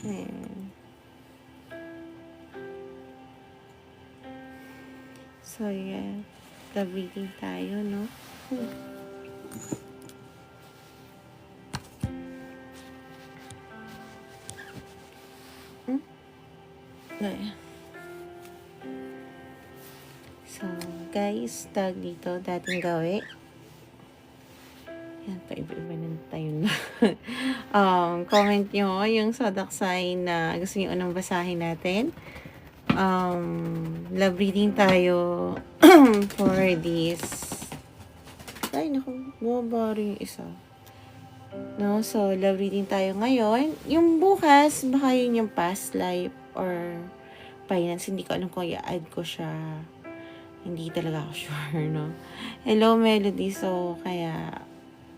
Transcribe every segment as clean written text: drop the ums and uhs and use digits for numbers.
Ayan. So, yeah. The reading tayo, no? Ayan. So, guys, tag dito, dating gawi. Yan, paiba-iba na tayo na. Comment nyo yung zodiac sign na gusto nyo unang basahin natin. Love reading tayo for this. Ay, naku, bumaba rin yung isa. No, so, love reading tayo ngayon. Yung bukas, baka yun yung past life or finance. Hindi ko alam kung i-add ko siya. Hindi talaga ako sure, no? Hello, Melody. So, kaya,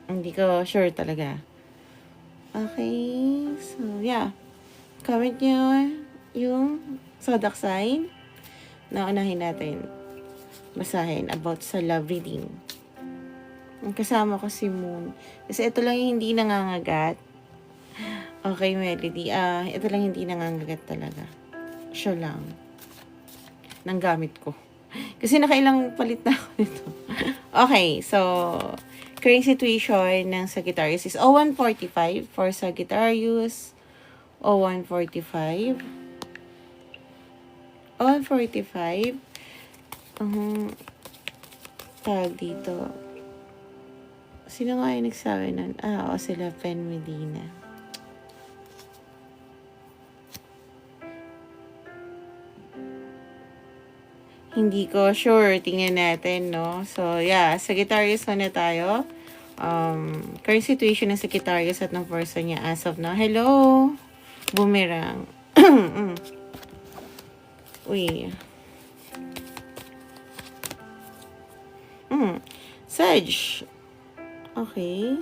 hindi ko sure talaga. Okay, so, yeah. Comment nyo yung zodiac sign na unahin natin basahin about sa love reading. Kasama ko si Moon. Kasi ito lang yung hindi nangangagat. Okay, Melody. Ito lang hindi nangangagat talaga. Siya lang. Nang gamit ko. Kasi nakailang palit na ako nito. Okay, so current situation ng Sagittarius is 0145 for Sagittarius. 0145. 0145. Tag dito. Sino nga yung nagsabi nun? O sila Pen Medina. Hindi ko sure. Tingnan natin, no? So, yeah. Sagittarius na tayo. Current situation ng Sagittarius at ng person niya as of now. Hello! Boomerang. Uy. Sag. Okay.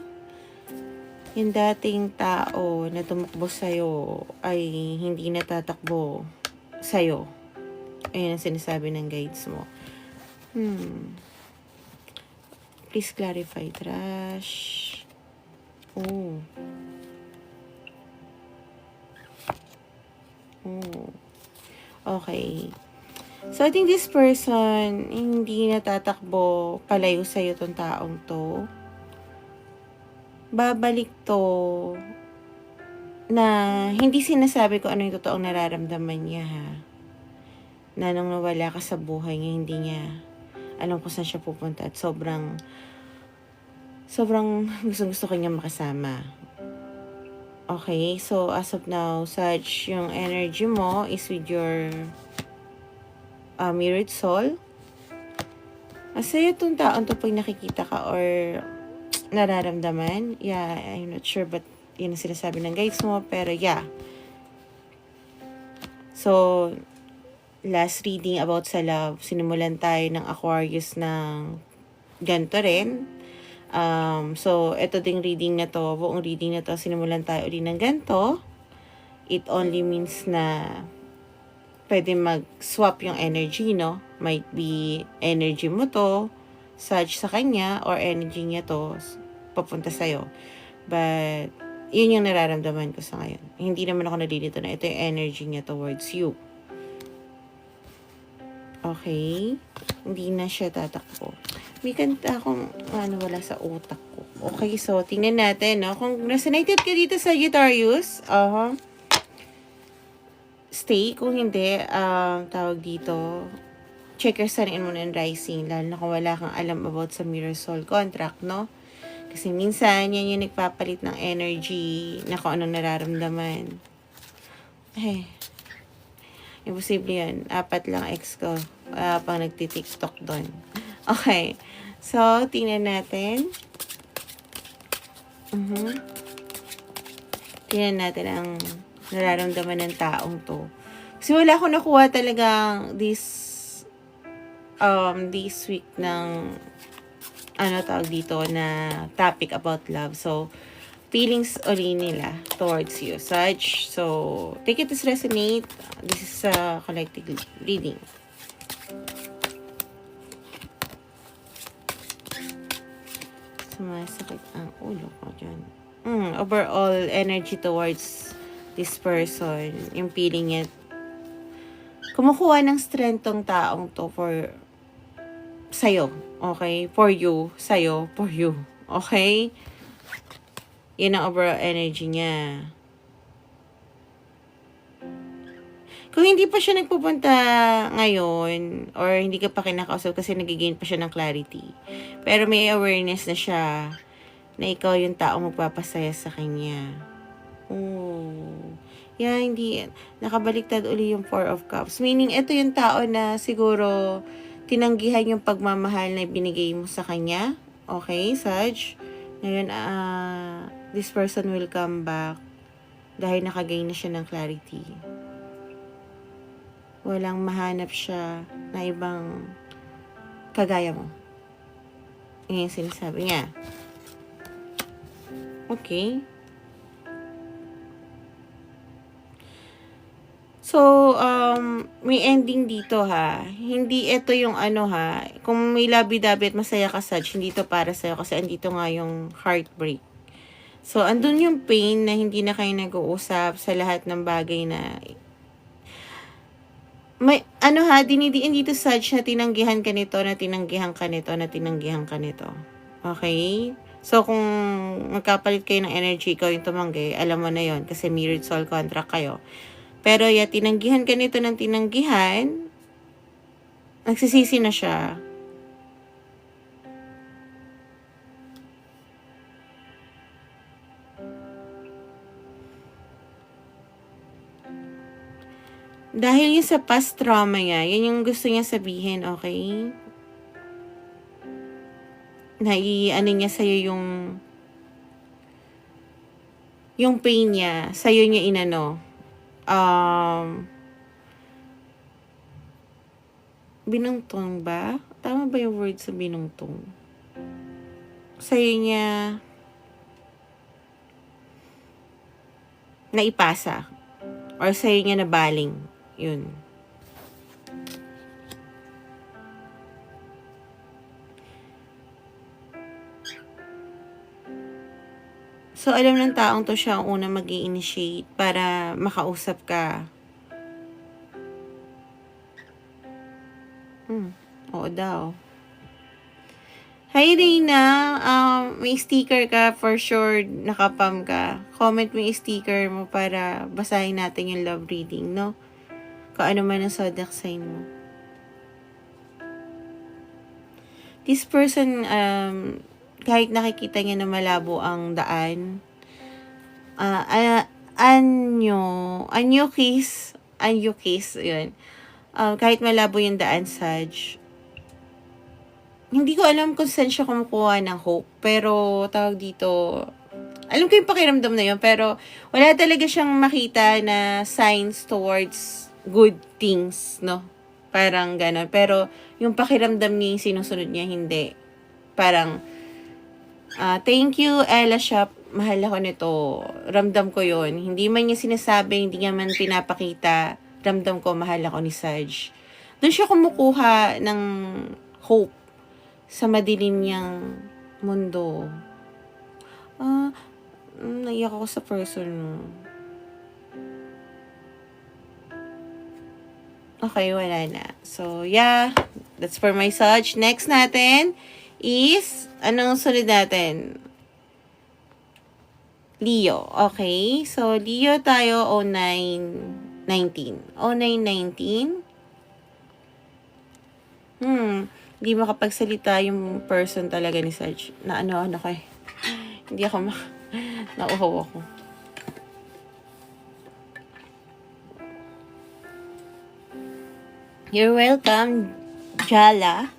Yung dating tao na tumakbo sa'yo ay hindi natatakbo sa'yo. Ayun ang sinasabi ng guides mo. Please clarify, Trash. Okay. So, I think this person, hindi natatakbo palayo sa'yo tong taong to. Babalik to na hindi sinasabi ko ano yung totoong nararamdaman niya, ha. Na nung nawala ka sa buhay niya, hindi niya alam kung saan siya pupunta at sobrang gusto ko niya makasama. Okay, so as of now, such yung energy mo is with your mirrored soul. Sa'yo itong taon to pag nakikita ka or nararamdaman. Yeah, I'm not sure but yun ang sinasabi ng guides mo. Pero yeah. So, last reading about sa love, sinimulan tayo ng Aquarius ng ganito rin. So, ito ding reading na to, buong reading na to, sinimulan tayo ulit ng ganito. It only means na pwede mag-swap yung energy, no? Might be energy mo to, Sag sa kanya, or energy niya to, papunta sa'yo. But, yun yung nararamdaman ko sa ngayon. Hindi naman ako nalilito na ito yung energy niya towards you. Okay? Hindi na siya tatakbo. May kanta akong wala sa utak ko. Okay, so tingnan natin, no? Kung resonated ka dito sa Sagittarius, stay. Kung hindi, tawag dito, check your sun and moon and rising. Lalo na kung wala kang alam about sa mirror soul contract, no? Kasi minsan, yan yung nagpapalit ng energy na kung anong nararamdaman. Imposible yan. 4 lang ex ko. Pang nagti-tiktok doon. Okay. So, tingnan natin. Tingnan natin ang nararamdaman ng taong to. Kasi wala akong nakuha talagang this week ng tawag dito na topic about love. So, feelings uli nila towards you. Such. So, take it as resonate. This is a collective reading. Sumasakit ang ulo ko dyan. overall energy towards this person. Yung feeling niya, kumukuha ng strength tong taong to sa'yo. Okay? For you. Sa'yo. For you. Okay? Yun ang overall energy niya. Kung hindi pa siya nagpupunta ngayon, or hindi ka pa kinakausap kasi nagigain pa siya ng clarity, pero may awareness na siya na ikaw yung tao magpapasaya sa kanya. Oh. Yeah, hindi. Nakabaliktad uli yung Four of Cups. Meaning, ito yung tao na siguro tinanggihan yung pagmamahal na binigay mo sa kanya. Okay, Saj? Ngayon, this person will come back dahil nakagain na siya ng clarity. Walang mahanap siya na ibang kagaya mo. Yan yung sinasabi niya. Okay. So, may ending dito ha. Hindi ito yung ha. Kung may labi-dabi at masaya ka, Saj, hindi to para sa'yo kasi andito nga yung heartbreak. So, andun yung pain na hindi na kayo nag-uusap sa lahat ng bagay na may, dinidiin dito, Saj, na tinanggihan ka nito, na tinanggihan ka nito, na tinanggihan ka nito. Okay? So, kung magkapalit kayo ng energy, ikaw yung tumanggi, alam mo na yon kasi mirrored soul contract kayo. Pero, tinanggihan ka nito ng tinanggihan, nagsisisi na siya. Dahil yung sa past trauma niya, yan yung gusto niya sabihin, okay? Na niya sa'yo yung pain niya, sa'yo niya binungtong ba? Tama ba yung word sa binungtong? Sa'yo niya naipasa. Or sa'yo niya nabaling. Yun. So, alam ng taong to siya ang una mag-i-initiate para makausap ka. Oo daw. Hi, Reina. May sticker ka for sure. Nakapam ka. Comment mo yung sticker mo para basahin natin yung love reading, no? Kung ano man ang zodiac sign mo. This person, kahit nakikita niya na malabo ang daan, anyo kiss, yun. Kahit malabo yung daan, Saj, hindi ko alam kung saan siya kumukuha ng hope, pero tawag dito, alam ko yung pakiramdam na yun, pero wala talaga siyang makita na signs towards good things, no? Parang gano'n. Pero yung pakiramdam niya yung sinusunod niya, hindi. Parang, thank you, Ella Shop. Mahal ako nito. Ramdam ko yon. Hindi man niya sinasabi, hindi niya man pinapakita. Ramdam ko, mahal ako ni Saj. Doon siya kumukuha ng hope sa madilim niyang mundo. Naiyak ako sa person mo. Okay, wala na. So, yeah. That's for my Saj. Next natin is, anong sunod natin? Leo. Okay. So, Leo tayo, 0919. 0919. Hindi makapagsalita yung person talaga ni Saj. Ano ko eh. Hindi ako nauhaw ako. You're welcome, Jala.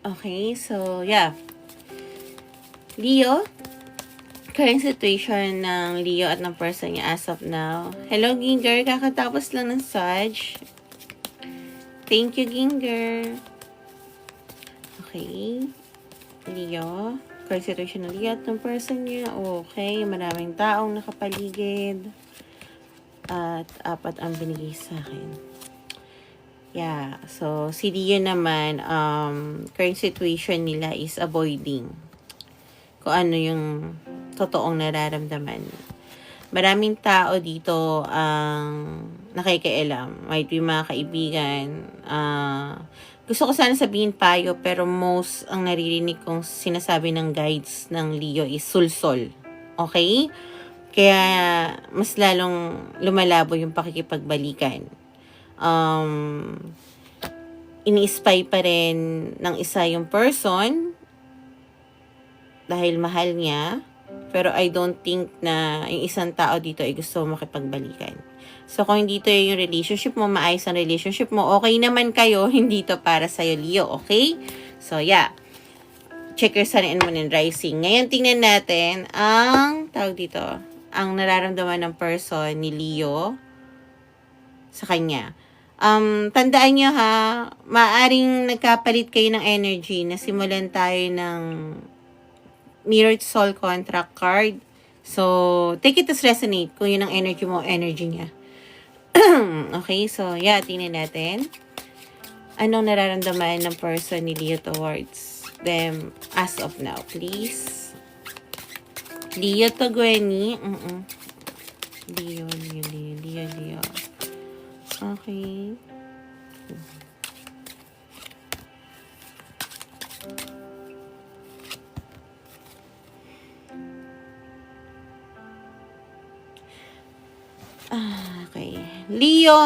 Okay, so, yeah. Leo, current situation ng Leo at ng person niya as of now. Hello, Ginger. Kakatapos lang ng Saj. Thank you, Ginger. Okay. Leo, current situation ng Leo at ng person niya. Okay, maraming taong nakapaligid. At 4 ang binigay sa akin. Yeah, so si Leo naman, current situation nila is avoiding kung ano yung totoong nararamdaman. Maraming tao dito ang nakikialam. Might be mga kaibigan. Gusto ko sana sabihin payo, pero most ang naririnig kong sinasabi ng guides ng Leo is sulsol. Okay? Kaya mas lalong lumalabo yung pakikipagbalikan. Ini-spy pa rin ng isa yung person dahil mahal niya. Pero I don't think na yung isang tao dito ay gusto makipagbalikan. So, kung hindi to yung relationship mo, maayos ang relationship mo, okay naman kayo, hindi to para sa'yo, Leo, okay? So, yeah. Check your sun and moon and rising. Ngayon, tingnan natin ang, tawag dito, ang nararamdaman ng person ni Leo sa kanya. Tandaan nyo ha, maaring nagkapalit kayo ng energy na simulan tayo ng Mirrored Soul Contract card. So, take it as resonate kung yun ang energy mo, energy niya. Okay, so yeah, tingnan natin. Anong nararamdaman ng person ni Leo towards them as of now, please? Leo to Gwenny. Leo. Okay. Okay. Leo.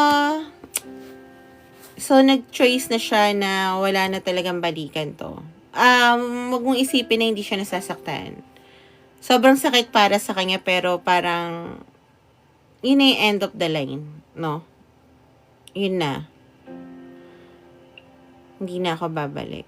So, nag-choice na siya na wala na talagang balikan to. Wag mong isipin na hindi siya nasasaktan. Sobrang sakit para sa kanya, pero parang yun na yung end of the line, no? Yun na. Hindi na ako babalik.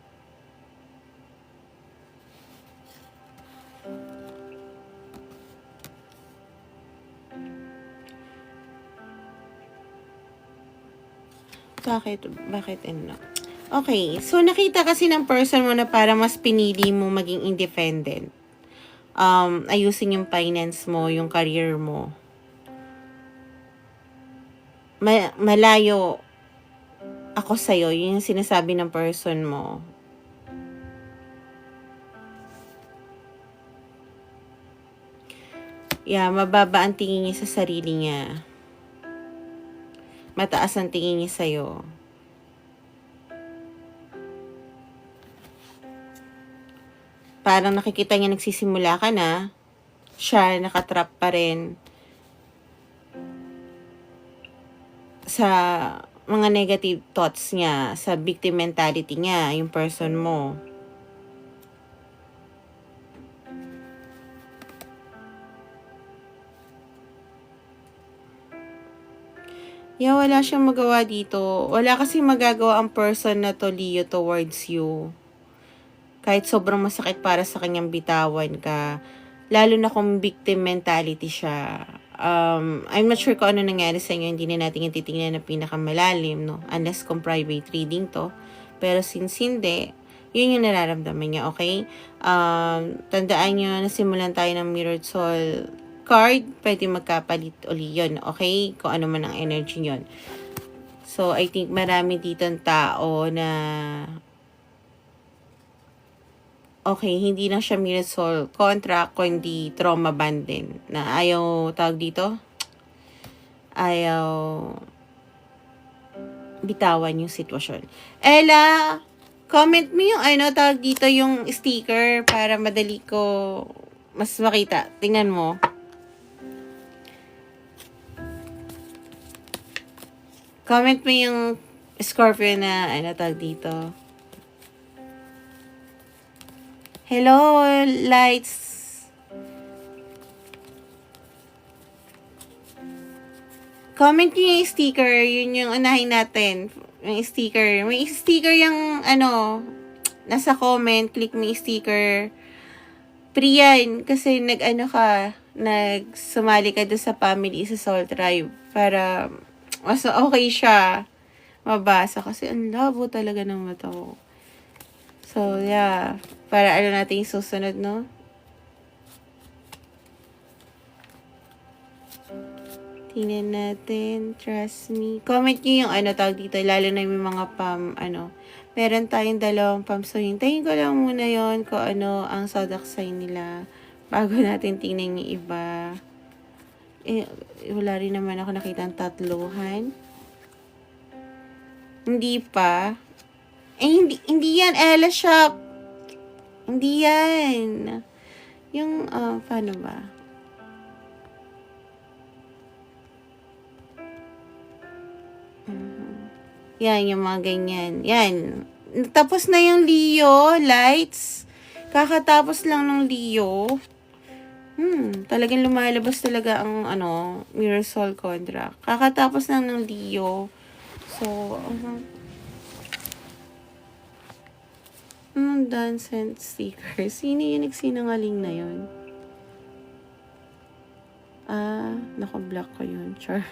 Bakit ano? Okay, so nakita kasi ng person mo na para mas pinili mo maging independent. Ayusin yung finance mo, yung career mo. Malayo ako sa'yo, yun yung sinasabi ng person mo. Yeah, mababa ang tingin niya sa sarili niya. Mataas ang tingin niya sa'yo. Parang nakikita niya nagsisimula ka na, siya nakatrap pa rin sa mga negative thoughts niya, sa victim mentality niya, yung person mo. Yeah, wala siyang magawa dito. Wala kasi magagawa ang person na to, Leo, towards you. Kahit sobrang masakit para sa kanyang bitawan ka, lalo na kung victim mentality siya. I'm not sure kung ano nangyari sa inyo, hindi na natin yung titingnan na pinakamalalim, no? Unless kung private reading to. Pero since hindi, yun yung nararamdaman niya, okay? Tandaan nyo, nasimulan tayo ng Mirrored Soul card, pwede magkapalit uli yun, okay? Kung ano man ang energy yun. So, I think marami dito ang tao na okay, hindi na siya Mirrored Soul contract, kundi trauma bond din. Na ayaw, tawag dito? Ayaw bitawan yung sitwasyon. Ella, comment mo yung tawag dito yung sticker para madali ko mas makita. Tingnan mo. Comment mo yung Scorpio na tawag dito. Hello, lights. Comment nyo yung sticker. Yun yung unahin natin. Yung sticker. May sticker yung nasa comment. Click mo yung sticker. Priyan. Kasi nagsumali ka doon sa family sa Soul Tribe. Para mas okay siya mabasa. Kasi ang labo talaga ng mata ko. So, yeah. Para natin yung susunod, no? Tingnan natin. Trust me. Comment nyo yung tawag dito. Lalo na yung mga meron tayong dalawang pam. So, hintayin ko lang muna yon kung ano ang zodiac sign nila Bago natin tingnan yung iba. Wala rin naman ako nakita ng tatluhan. Hindi pa. Hindi yan, Ella Shop. Hindi yan. Yung, paano ba? Yan, yung mga ganyan. Yan. Tapos na yung Leo, lights. Kakatapos lang ng Leo. Talagang lumalabas talaga ang, Mirror Soul contract. Kakatapos lang ng Leo. So, dance and sticker. Sino yung nagsinangaling na yun? Naka-block ko yun. Char.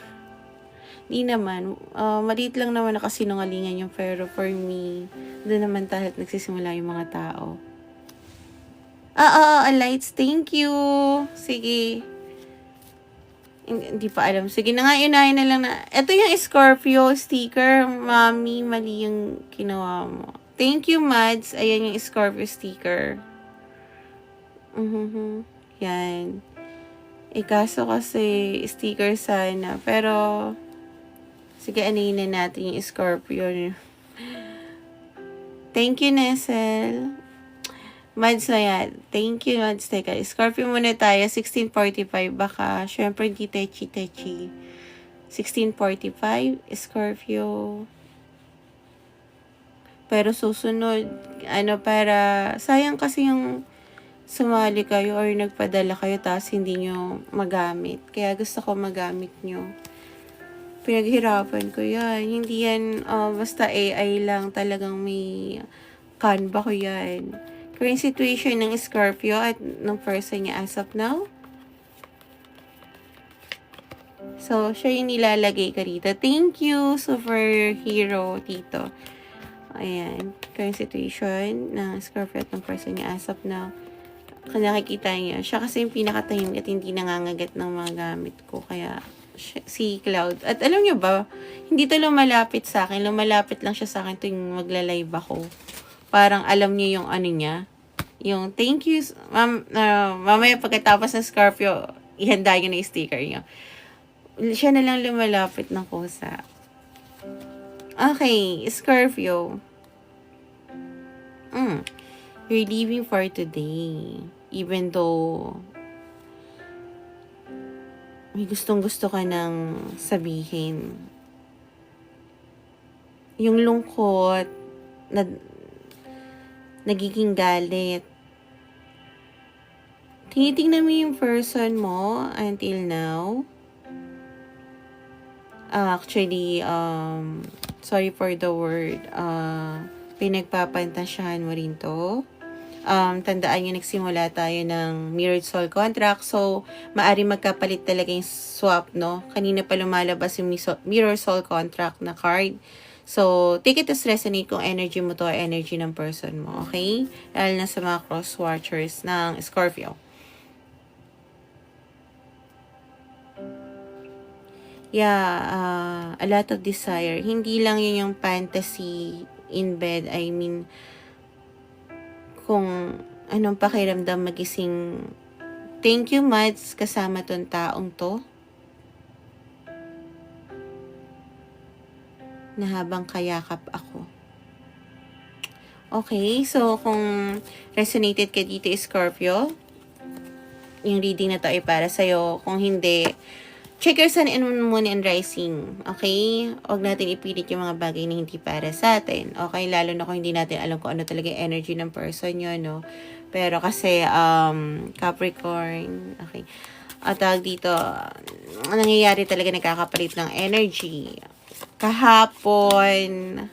Di naman. Maliit lang naman nakasinungalingan yung pero for me, doon naman tayo nagsisimula yung mga tao. Lights. Thank you. Sige. Hindi pa alam. Sige na nga, unahin na lang na. Ito yung Scorpio sticker. Mami, mali yung ginawa mo. Thank you, Mads. Ayan yung Scorpio sticker. Yan. Kaso kasi sticker sana. Pero, sige, anayin na natin yung Scorpio. Thank you, Nesel. Mads na yan. Thank you, Mads. Teka, Scorpio muna tayo. 1645. Baka, syempre, hindi techi-techi. 1645, Scorpio. Pero susunod, para, sayang kasi yung sumali kayo or nagpadala kayo tapos hindi nyo magamit. Kaya gusto ko magamit nyo. Pinaghirapan ko yan. Hindi yan basta AI lang. Talagang may Canva ko yan. Current situation ng Scorpio at ng person niya as of now. So, siya yung nilalagay ka rito. Thank you, superhero, Tito. Ayan. Current situation ng Scorpio at ng person niya as of now. Nakikita niya. Siya kasi yung pinakatahimik at hindi nangangagat ng mga gamit ko. Kaya, si Cloud. At alam niyo ba, hindi to lumalapit sa akin. Lumalapit lang siya sa akin tuwing magla-live ako. Parang alam niya yung niya. Yung thank you, mamaya pagkatapos ng Scorpio, ihanda niyo na yung sticker niyo. Siya na lang lumalapit ng kusa. Okay, Scorpio. You're leaving for today. Even though may gustong-gusto ka nang sabihin. Yung lungkot, nagiging galit. Tinitingnan mo yung person mo until now. Actually, sorry for the word, pinagpapantasyahan mo rin to. Tandaan nyo, nagsimula tayo ng Mirrored Soul contract. So, maari magkapalit talaga yung swap, no? Kanina pa lumalabas yung Mirror Soul contract na card. So, take it as resonate kung energy mo to, energy ng person mo, okay? Lalo na sa mga cross-watchers ng Scorpio. Yeah, a lot of desire. Hindi lang yun yung fantasy in bed. I mean, kung anong pakiramdam magising. Thank you, Mads, kasama tong taong to. Na habang kayakap ako. Okay, so kung resonated ka dito, Scorpio, yung reading na to ay para sa'yo. Kung hindi, check your sun and moon and rising. Okay? Huwag natin ipilit yung mga bagay na hindi para sa atin. Okay? Lalo na kung hindi natin alam kung ano talaga yung energy ng person nyo, no? Pero kasi, Capricorn, okay. At dito, nangyayari talaga nagkakapalit ng energy. Kahapon,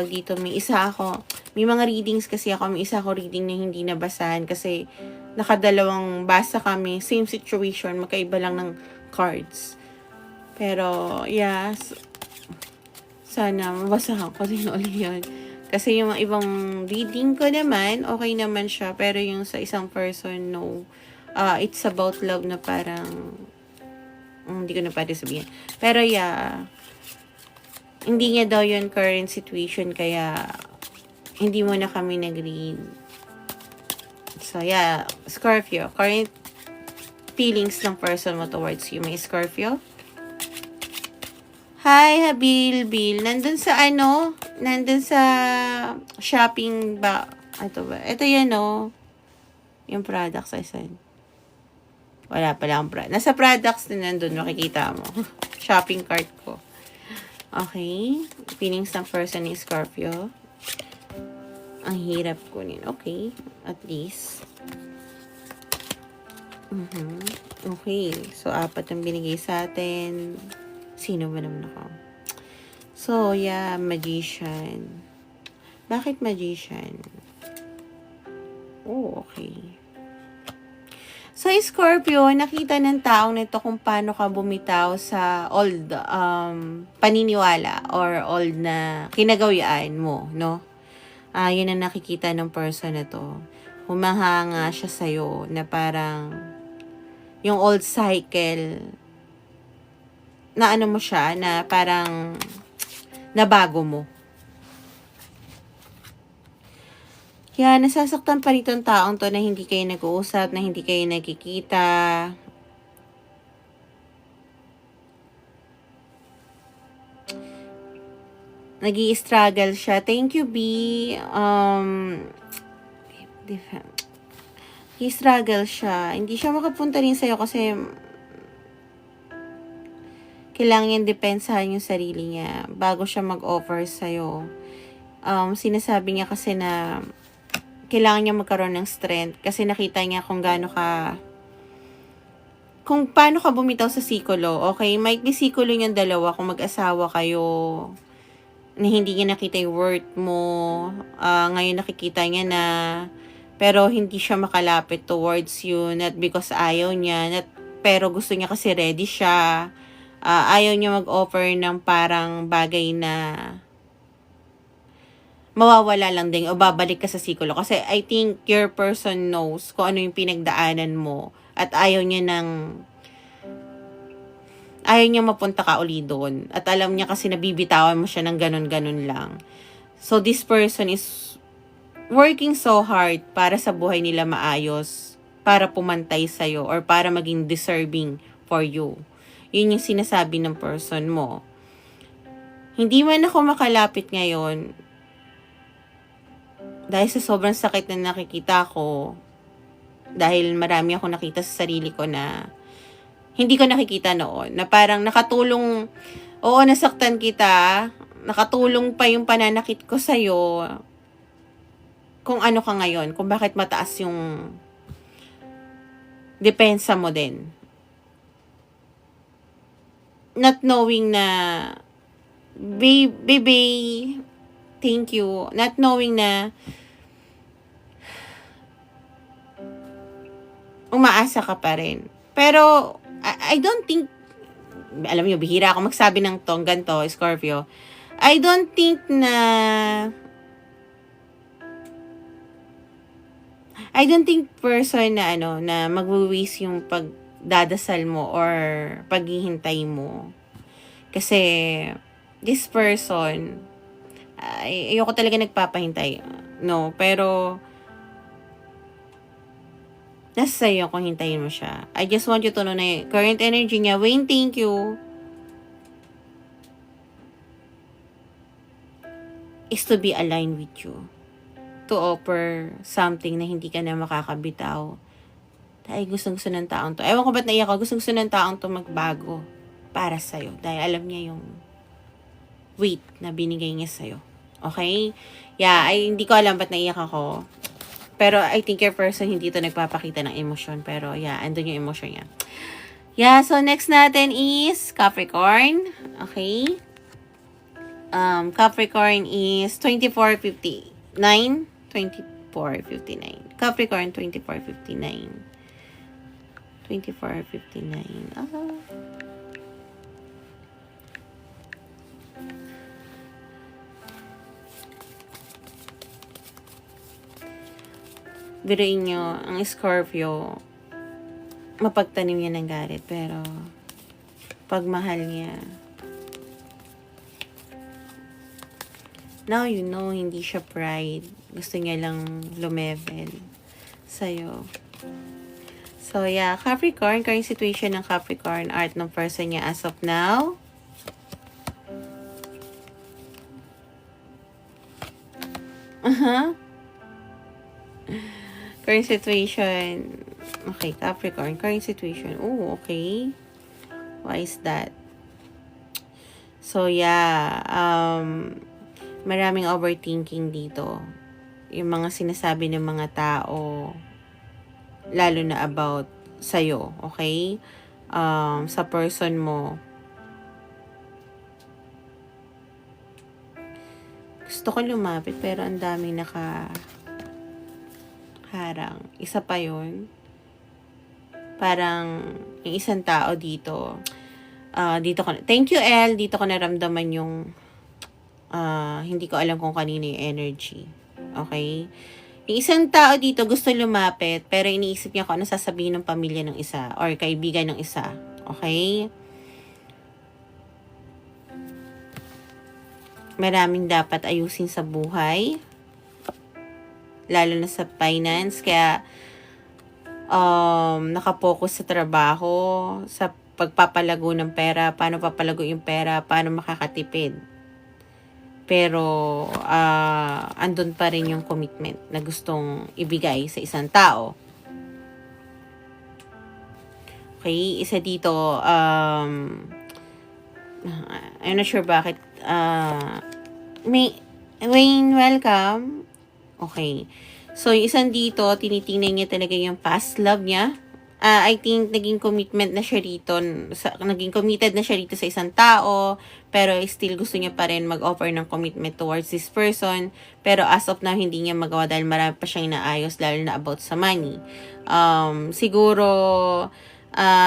dito, may mga readings kasi ako, may isa ako reading na hindi nabasahan kasi nakadalawang basa kami, same situation, magkaiba lang ng cards. Pero, yes, sana mabasahan ko din ulit yun. Kasi yung ibang reading ko naman, okay naman siya. Pero yung sa isang person, no. It's about love na parang, hindi ko na pwede sabihin. Pero yeah, hindi niya daw yun current situation, kaya hindi mo na kami nag-read. So, yeah. Scorpio. Current feelings ng person mo towards you. May Scorpio. Hi, Habil, Bill. Nandun sa nandun sa shopping ba? Ito ba? Ito yan, oh. Yung products, ay saan? Wala pala ang product. Nasa products din nandun, makikita mo. Shopping cart ko. Okay. Feelings ng person ni Scorpio. Ang hirap kunin. Okay. At least. Okay. So, 4 ang binigay sa atin. Sino ba naman ako? So, yeah. Magician. Bakit magician? Oh, okay. So, Scorpio, nakita ng taong nito kung paano ka bumitaw sa old paniniwala or old na kinagawian mo, no? Yun ang nakikita ng person na to. Humahanga siya sa'yo na parang yung old cycle na ano mo siya, na parang nabago mo. Kaya nasasaktan pa rin tong taong to na hindi kayo nag-uusap, na hindi kayo nagkikita. Nag-i-struggle siya. Thank you, B. Nag-i-struggle siya. Hindi siya makapunta rin sa'yo kasi kailangan niyang depensahan yung sarili niya bago siya mag-offer sa'yo. Sinasabi niya kasi na kailangan niya magkaroon ng strength kasi nakita niya kung paano ka bumitaw sa sikulo. Okay, might be sikulo niyang dalawa kung mag-asawa kayo na hindi niya nakita yung worth mo. Ngayon nakikita niya na pero hindi siya makalapit towards you, not because ayaw niya, pero gusto niya kasi ready siya. Ayaw niya mag-offer ng parang bagay na mawawala lang din o babalik ka sa sikulo. Kasi I think your person knows kung ano yung pinagdaanan mo at ayaw niya mapunta ka uli doon. At alam niya kasi nabibitawan mo siya ng ganun-ganun lang. So this person is working so hard para sa buhay nila maayos, para pumantay sa'yo or para maging deserving for you. Yun yung sinasabi ng person mo. Hindi man ako makalapit ngayon, dahil sa sobrang sakit na nakikita ko, dahil marami ako nakita sa sarili ko na hindi ko nakikita noon, na parang nakatulong, oo, nasaktan kita, nakatulong pa yung pananakit ko sa'yo, kung ano ka ngayon, kung bakit mataas yung depensa mo din. Not knowing na, baby, thank you. Not knowing na umaasa ka pa rin. Pero, I don't think, alam niyo, bihira ako magsabi ng ganito, Scorpio. I don't think person na na mag-waste yung pagdadasal mo or paghihintay mo. Kasi, this person, ayoko talaga nagpapahintay. No, pero nasa sa'yo kung hintayin mo siya. I just want you to know na current energy niya. Wayne, thank you. Is to be aligned with you. To offer something na hindi ka na makakabitaw. Dahil gustong-gusto ng taong to. Ewan ko ba't naiyak ako. Gustong-gusto ng taong to magbago para sa'yo. Dahil alam niya yung weight na binigay niya sa'yo. Okay? Yeah, hindi ko alam ba't naiyak ako. Pero I think your person hindi to nagpapakita ng emosyon. Pero yeah, andun yung emosyon niya. Yeah, so next natin is Capricorn. Okay? Capricorn is 2459. 2459. Capricorn 2459. 2459. Biruin nyo, ang Scorpio, mapagtanim niya ng galit, pero pagmahal niya, now you know, hindi siya pride. Gusto niya lang lumevel. sa'yo. So, yeah, Capricorn, current situation ng Capricorn, art ng person niya as of now. Current situation. Okay, Capricorn, current situation. Oh, okay. Why is that? So, yeah, maraming overthinking dito. Yung mga sinasabi ng mga tao, lalo na about sa'yo, okay? Sa person mo. Gusto ko lumapit, pero ang daming harang. Isa pa yun. Parang, yung isang tao dito, thank you, El, dito ko naramdaman yung, hindi ko alam kung kanino yung energy. Okay? Yung isang tao dito gusto lumapit, pero iniisip niya kung ano sasabihin ng pamilya ng isa or kaibigan ng isa. Okay? Maraming dapat ayusin sa buhay. Lalo na sa finance. Kaya, nakapokus sa trabaho, sa pagpapalago ng pera, paano papalago yung pera, paano makakatipid. Pero, andun pa rin yung commitment na gustong ibigay sa isang tao. Okay, isa dito, I'm not sure bakit, Wayne, welcome. Okay. So, yung isang dito, tinitingnan niya talaga yung past love niya. I think naging committed na siya rito sa isang tao, pero still gusto niya pa rin mag-offer ng commitment towards this person, pero as of now, hindi niya magawa dahil marami pa siyang inaayos, lalo na about sa money. Siguro,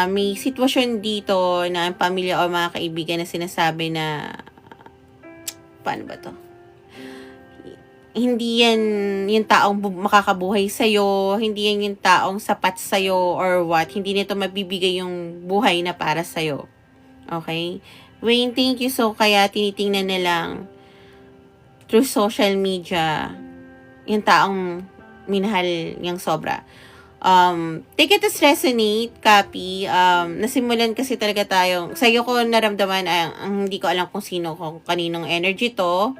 may sitwasyon dito na ang pamilya o mga kaibigan na sinasabi na, paano ba to? Hindi yan yung taong makakabuhay sa'yo, hindi yan yung taong sapat sa'yo or what, hindi nito mabibigay yung buhay na para sa'yo. Okay? Wayne, thank you. So, kaya tinitingnan na lang through social media yung taong minahal niyang sobra. Take it as resonate, copy. Nasimulan kasi talaga tayong, sa'yo ko naramdaman, ang hindi ko alam kung sino, kung kaninong energy to.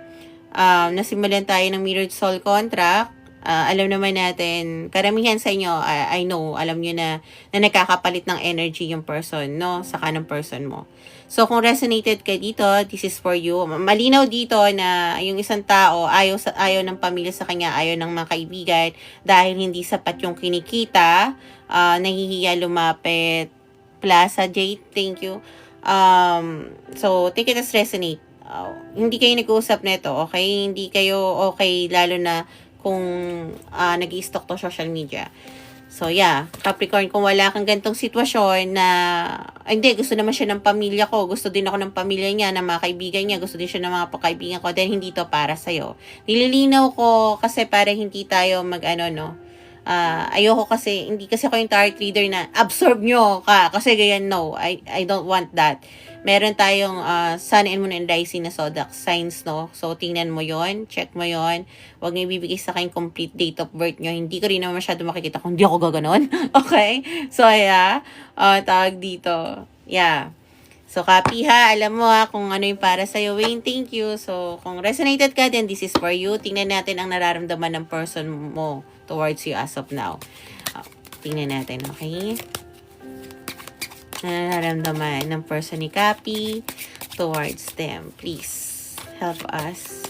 Nasimulan tayo ng mirrored soul contract. Alam naman natin, karamihan sa inyo, I know, alam nyo na nagkakapalit ng energy yung person, no? Sa kanang person mo. So, kung resonated ka dito, this is for you. Malinaw dito na yung isang tao, ayaw ng pamilya sa kanya, ayaw ng mga kaibigan, dahil hindi sapat yung kinikita, nahihiya lumapit. Plaza Jade, thank you. So, take it as resonate. Hindi kayo nag-uusap nito, okay? Hindi kayo okay, lalo na kung nag-i-stalk to social media. So, yeah. Capricorn, kung wala kang gantong sitwasyon na, hindi, gusto naman siya ng pamilya ko, gusto din ako ng pamilya niya, ng mga kaibigan niya, gusto din siya ng mga kaibigan ko, then hindi to para sa'yo. Nililinaw ko kasi para hindi tayo ayoko kasi, hindi kasi ako yung tarot reader na absorb nyo ka, kasi ganyan, no. I don't want that. Meron tayong Sun and Moon and Rising na zodiac signs, no? So, tingnan mo yon, check mo yon. Huwag nyo ibibigay sa akin complete date of birth nyo. Hindi ko rin naman masyado makikita kung hindi ako gaganon. Okay? So, yeah. Tawag dito. Yeah. So, copy ha. Alam mo kung ano yung para sa'yo. Wayne, thank you. So, kung resonated ka, then this is for you. Tingnan natin ang nararamdaman ng person mo towards you as of now. Tingnan natin, okay? Nararamdaman ng person ni Capi towards them. Please, help us.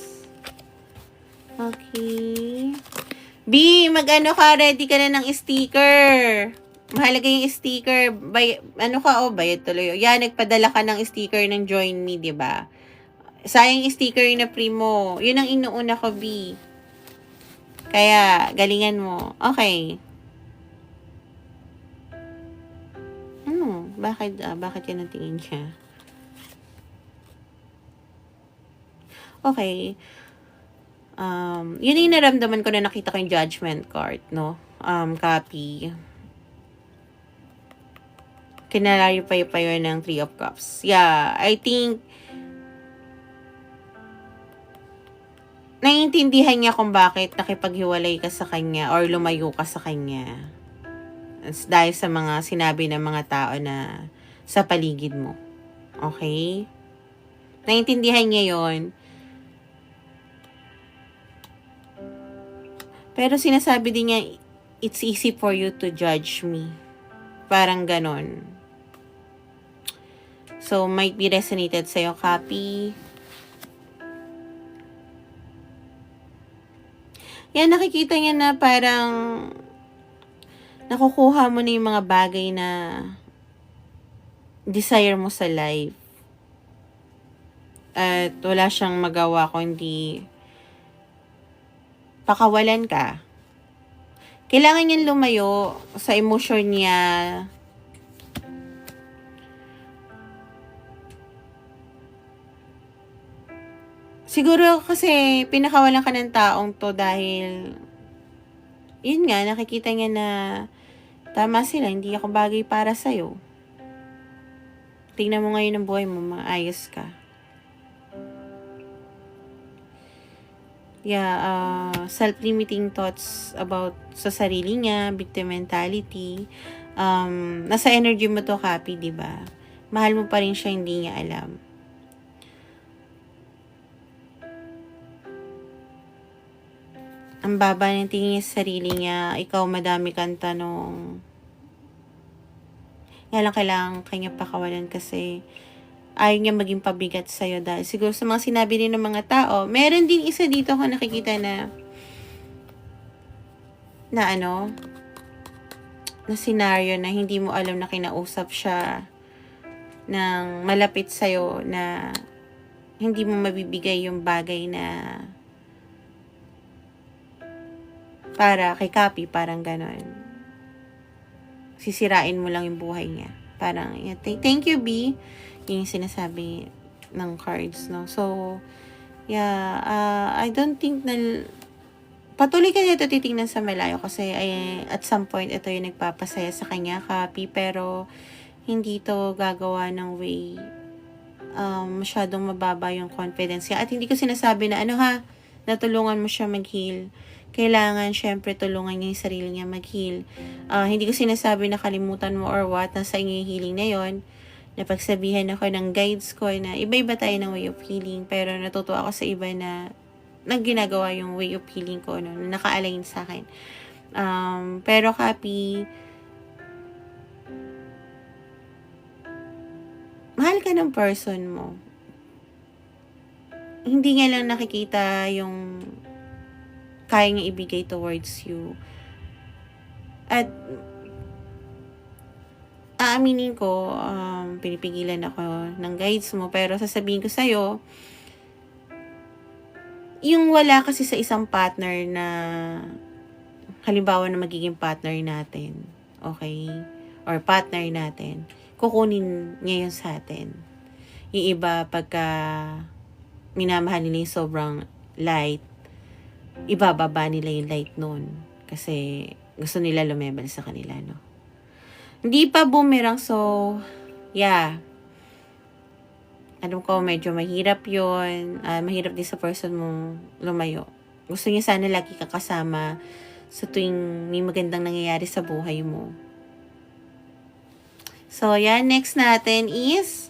Okay. B, mag-ano ka, ready ka na ng sticker. Mahalaga yung sticker. Bayad tuloy. Yan, nagpadala ka ng sticker ng Join Me, diba? Sayang yung sticker na primo. Yun ang inuuna ko, B. Kaya, galingan mo. Okay. Bakit yan ang tingin siya? Okay. Yun yung naramdaman ko na nakita ko yung judgment card, no? Copy. Kinalayo pa yun ng 3 of Cups. Yeah, I think naiintindihan niya kung bakit nakipaghiwalay ka sa kanya or lumayo ka sa kanya. Dahil sa mga sinabi ng mga tao na sa paligid mo. Okay? Naiintindihan niya yon. Pero sinasabi din niya, it's easy for you to judge me. Parang ganon. So, might be resonated sa'yo, copy. Yan, nakikita niya na parang nakukuha mo na yung mga bagay na desire mo sa life. At wala siyang magawa kundi pakawalan ka. Kailangan niyang lumayo sa emosyon niya. Siguro kasi pinakawalan ka ng taong to dahil yun nga, nakikita niya na tama sila, hindi ako bagay para sa'yo. Tingnan mo ngayon ang buhay mo, maayos ka. Yeah, self-limiting thoughts about sa sarili niya, victim mentality. Nasa energy mo to, copy, diba? Mahal mo pa rin siya, hindi niya alam. Ang baba ng tingin niya sa sarili niya, ikaw madami kang tanong. Nga lang kailangan kanya pakawalan kasi ayaw niya maging pabigat sa'yo dahil siguro sa mga sinabi rin ng mga tao, meron din isa dito ko nakikita na scenario na hindi mo alam na kinausap siya ng malapit sa'yo na hindi mo mabibigay yung bagay na para kay Copy, parang ganon. Sisirain mo lang yung buhay niya. Parang, yeah, thank you, B. Yung sinasabi ng cards, no? So, yeah, I don't think na patuloy ka nito titingnan sa malayo kasi at some point, ito yung nagpapasaya sa kanya, Copy, pero hindi to gagawa ng way masyadong mababa yung confidence niya. At hindi ko sinasabi na natulungan mo siya mag-heal. Kailangan, syempre, tulungan niya yung sarili niya mag-heal. Hindi ko sinasabi na kalimutan mo or what, nasa inyo yung healing na yon. Napagsabihan ako ng guides ko na iba-iba tayo ng way of healing. Pero natutuwa ako sa iba na ginagawa yung way of healing ko, no, na naka-align sa akin. Pero Copy, mahal ka ng person mo. Hindi nga lang nakikita yung kaya niya ibigay towards you. At aaminin ko, pinipigilan ako ng guides mo, pero sasabihin ko sa'yo, yung wala kasi sa isang partner na, halimbawa na magiging partner natin, okay? Or partner natin, kukunin niya yun sa atin. Yung iba, pagka minamahal nila yung sobrang light, ibababa nila yung light nun. Kasi gusto nila lumebel sa kanila, no? Hindi pa boomerang, so, yeah. Alam ko, medyo mahirap yun. Mahirap din sa person mo lumayo. Gusto niya sana lagi kakasama sa tuwing may magandang nangyayari sa buhay mo. So, yeah, next natin is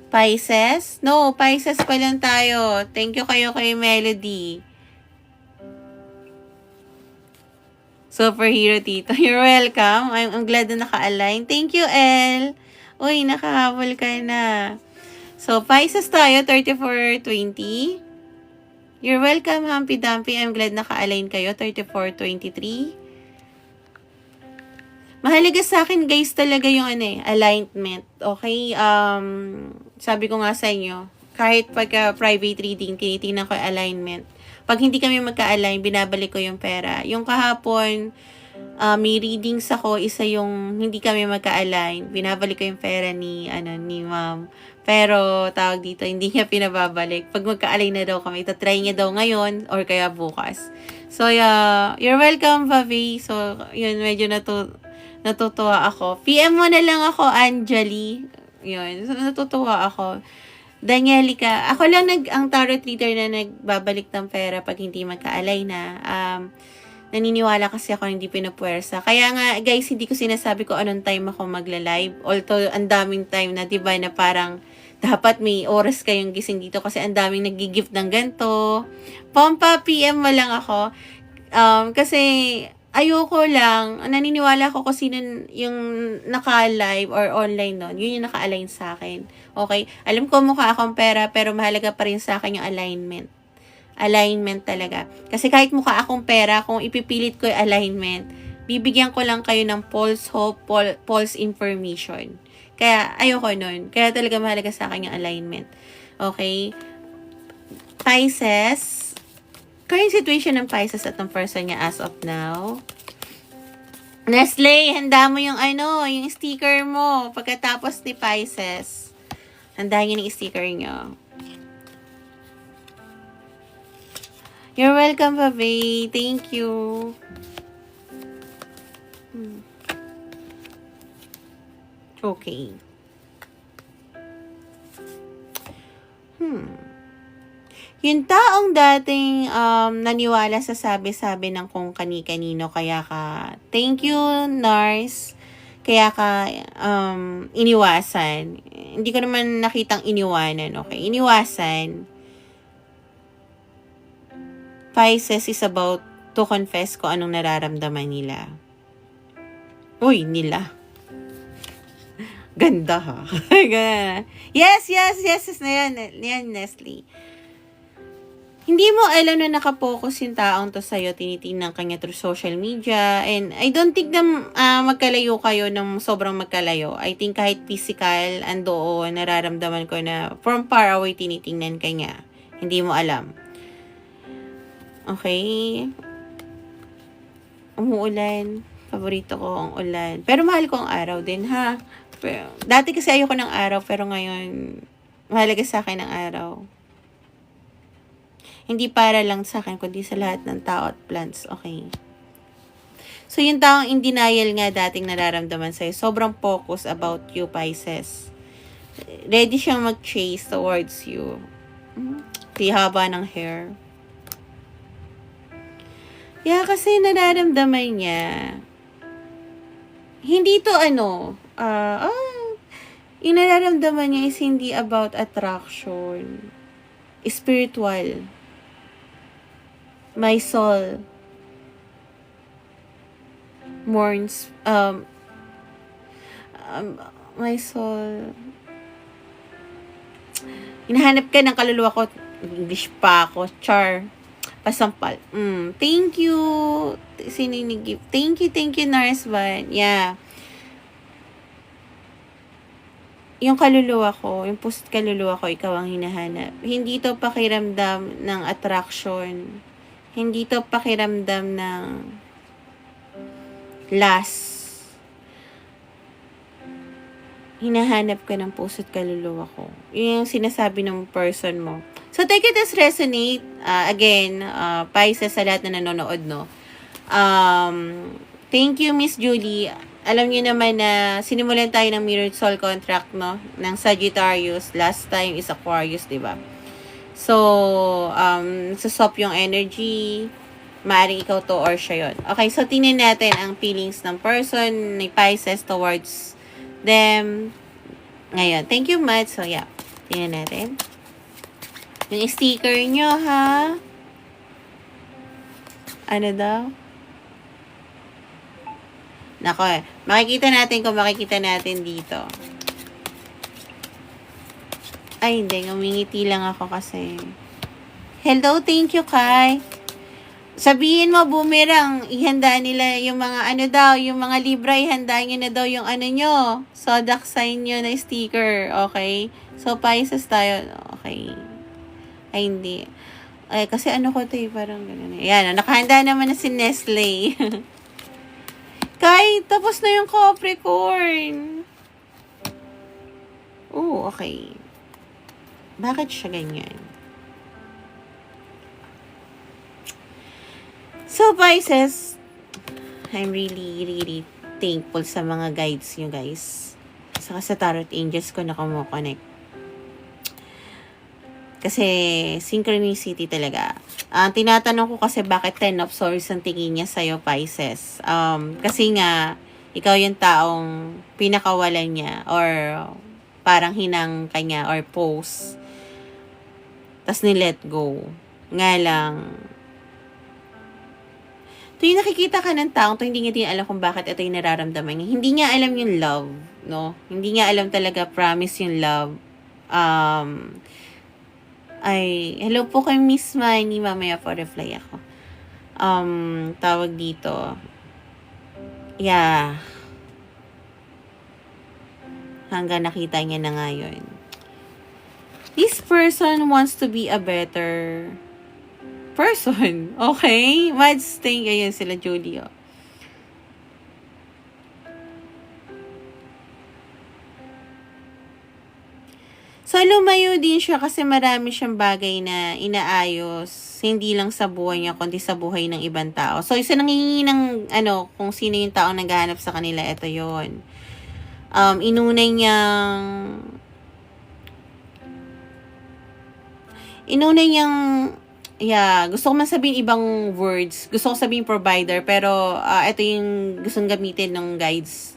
Pisces. No, Pisces pa lang tayo. Thank you kayo kay Melody. Superhero Tito. You're welcome. I'm glad na naka-align. Thank you, El. Uy, nakahabol ka na. So, Pisces tayo, 34-20. You're welcome, Humpy Dumpy. I'm glad naka-align kayo, 34-23. Mahalaga sa akin, guys, talaga yung alignment. Okay? Sabi ko nga sa inyo, kahit pagka private reading, tinitingnan ko yung alignment. Pag hindi kami magka-align, binabalik ko yung pera. Yung kahapon, may readings ako, isa yung hindi kami magka-align, binabalik ko yung pera ni ma'am. Pero, tawag dito, hindi niya pinababalik. Pag magka-align na daw kami, itatry niya daw ngayon or kaya bukas. So, yeah, you're welcome, Fabi. So, yun, medyo natutuwa ako. PM mo na lang ako, Anjali. Yun, so, natutuwa ako. Danielica, ako lang ang tarot reader na nagbabalik ng pera pag hindi magka-align na. Naniniwala kasi ako hindi pinapwersa. Kaya nga, guys, hindi ko sinasabi ko anong time ako magla-live. Although, ang daming time na, diba, na parang dapat may oras kayong gising dito kasi ang daming nag-gift ng ganito. Pompa, PM mo lang ako. Kasi, ayoko lang, naniniwala ako kung sino yung naka-live or online nun, yun yung naka-align sa akin. Okay? Alam ko mukha akong pera, pero mahalaga pa rin sa akin yung alignment. Alignment talaga. Kasi kahit mukha akong pera, kung ipipilit ko yung alignment, bibigyan ko lang kayo ng false hope, false information. Kaya, ayoko nun. Kaya talaga mahalaga sa akin yung alignment. Okay? Pisces, current situation ng Pisces at ng person niya as of now. Nestle, handa mo yung yung sticker mo pagkatapos ni Pisces. Handa niyo yung sticker niyo. You're welcome, Fabi. Thank you. Okay. Yung taong dating naniwala sa sabi-sabi ng kung kani-kanino, kaya ka, thank you, nurse, kaya ka iniwasan. Hindi ko naman nakitang iniwanan, okay? Iniwasan. Pisces is about to confess ko anong nararamdaman nila. Uy, nila. Ganda ha. Yes, yan, Nestle. Hindi mo alam na nakapokus yung taong to sa'yo, tinitingnan kanya through social media, and I don't think na magkalayo kayo ng sobrang magkalayo. I think kahit physical, andoon, nararamdaman ko na from far away tinitingnan kanya. Hindi mo alam. Okay? Umuulan. Paborito ko ang ulan. Pero mahal ko ang araw din, ha? Pero, dati kasi ayoko ng araw, pero ngayon, mahalaga sa akin ang araw. Hindi para lang sa akin, kundi sa lahat ng tao at plants. Okay. So, yung taong in denial nga dating nararamdaman sa'yo, sobrang focus about you, Pisces. Ready siyang mag-chase towards you. Di haba ng hair. Yeah, kasi nararamdaman niya. Hindi to yung nararamdaman niya is hindi about attraction. Spiritual. My soul mourns, my soul, hinahanap ka ng kaluluwa ko, English pa ako, char, pasampal. Thank you, sininigip. Thank you, Nurse Van. Yeah. Yung kaluluwa ko, yung pusat kaluluwa ko, ikaw ang hinahanap. Hindi to pakiramdam ng attraction. Hindi to pakiramdam ng lust. Hinahanap ka ng puso't kaluluwa ko. Yun yung sinasabi ng person mo. So, take it as resonate. Again, Pisces sa lahat na nanonood, no? Thank you, Miss Julie. Alam niyo naman na sinimulan tayo ng mirrored soul contract, no? Ng Sagittarius. Last time is Aquarius, diba? So, susop yung energy, maaaring ikaw to or siya yun. Okay, so tingnan natin ang feelings ng person ni Pisces towards them. Ngayon, thank you much. So, yeah, tingnan natin. Yung sticker nyo, ha? Ano daw? Nako, makikita natin dito. Ay, hindi. Ngumingiti lang ako kasi. Hello, thank you, Kai. Sabihin mo, Boomerang, ihanda nila yung mga yung mga Libra, ihanda nyo na daw yung nyo. Zodiac sign nyo na sticker, okay? So, Pisces tayo, okay. Ay, hindi. Ay, kasi ko to parang gano'n. Ayan, nakahanda naman na si Nestle. Kai, tapos na yung Capricorn. Oh, okay. Bakit siya ganyan? So, Pisces, I'm really thankful sa mga guides nyo, guys. Saka sa Tarot Angels ko na kumukonect. Kasi synchronicity talaga. Tinatanong ko kasi bakit 10 of Swords ang tingin niya sa'yo, Pisces. Kasi nga, ikaw yung taong pinakawalan niya or parang hinang kanya or pose. Tas ni-let go. Nga lang, tuwing nakikita ka ng taong to, hindi niya din alam kung bakit ito yung nararamdaman niya. Hindi niya alam yung love, no? Hindi niya alam talaga promise yung love. Hello po kay Miss Manny, mamaya po reply ako. Tawag dito. Yeah. Hanggang nakita niya na nga yun. This person wants to be a better person. Okay? Mads, thank you. Ayun sila, Julie. So, lumayo din siya kasi marami siyang bagay na inaayos. Hindi lang sa buhay niya, kundi sa buhay ng ibang tao. So, isa nangingi ng, kung sino yung taong naghahanap sa kanila, ito yon. Inunay niyang, gusto ko man sabihin ibang words. Gusto ko sabihin provider, pero ito yung gustong gamitin ng guides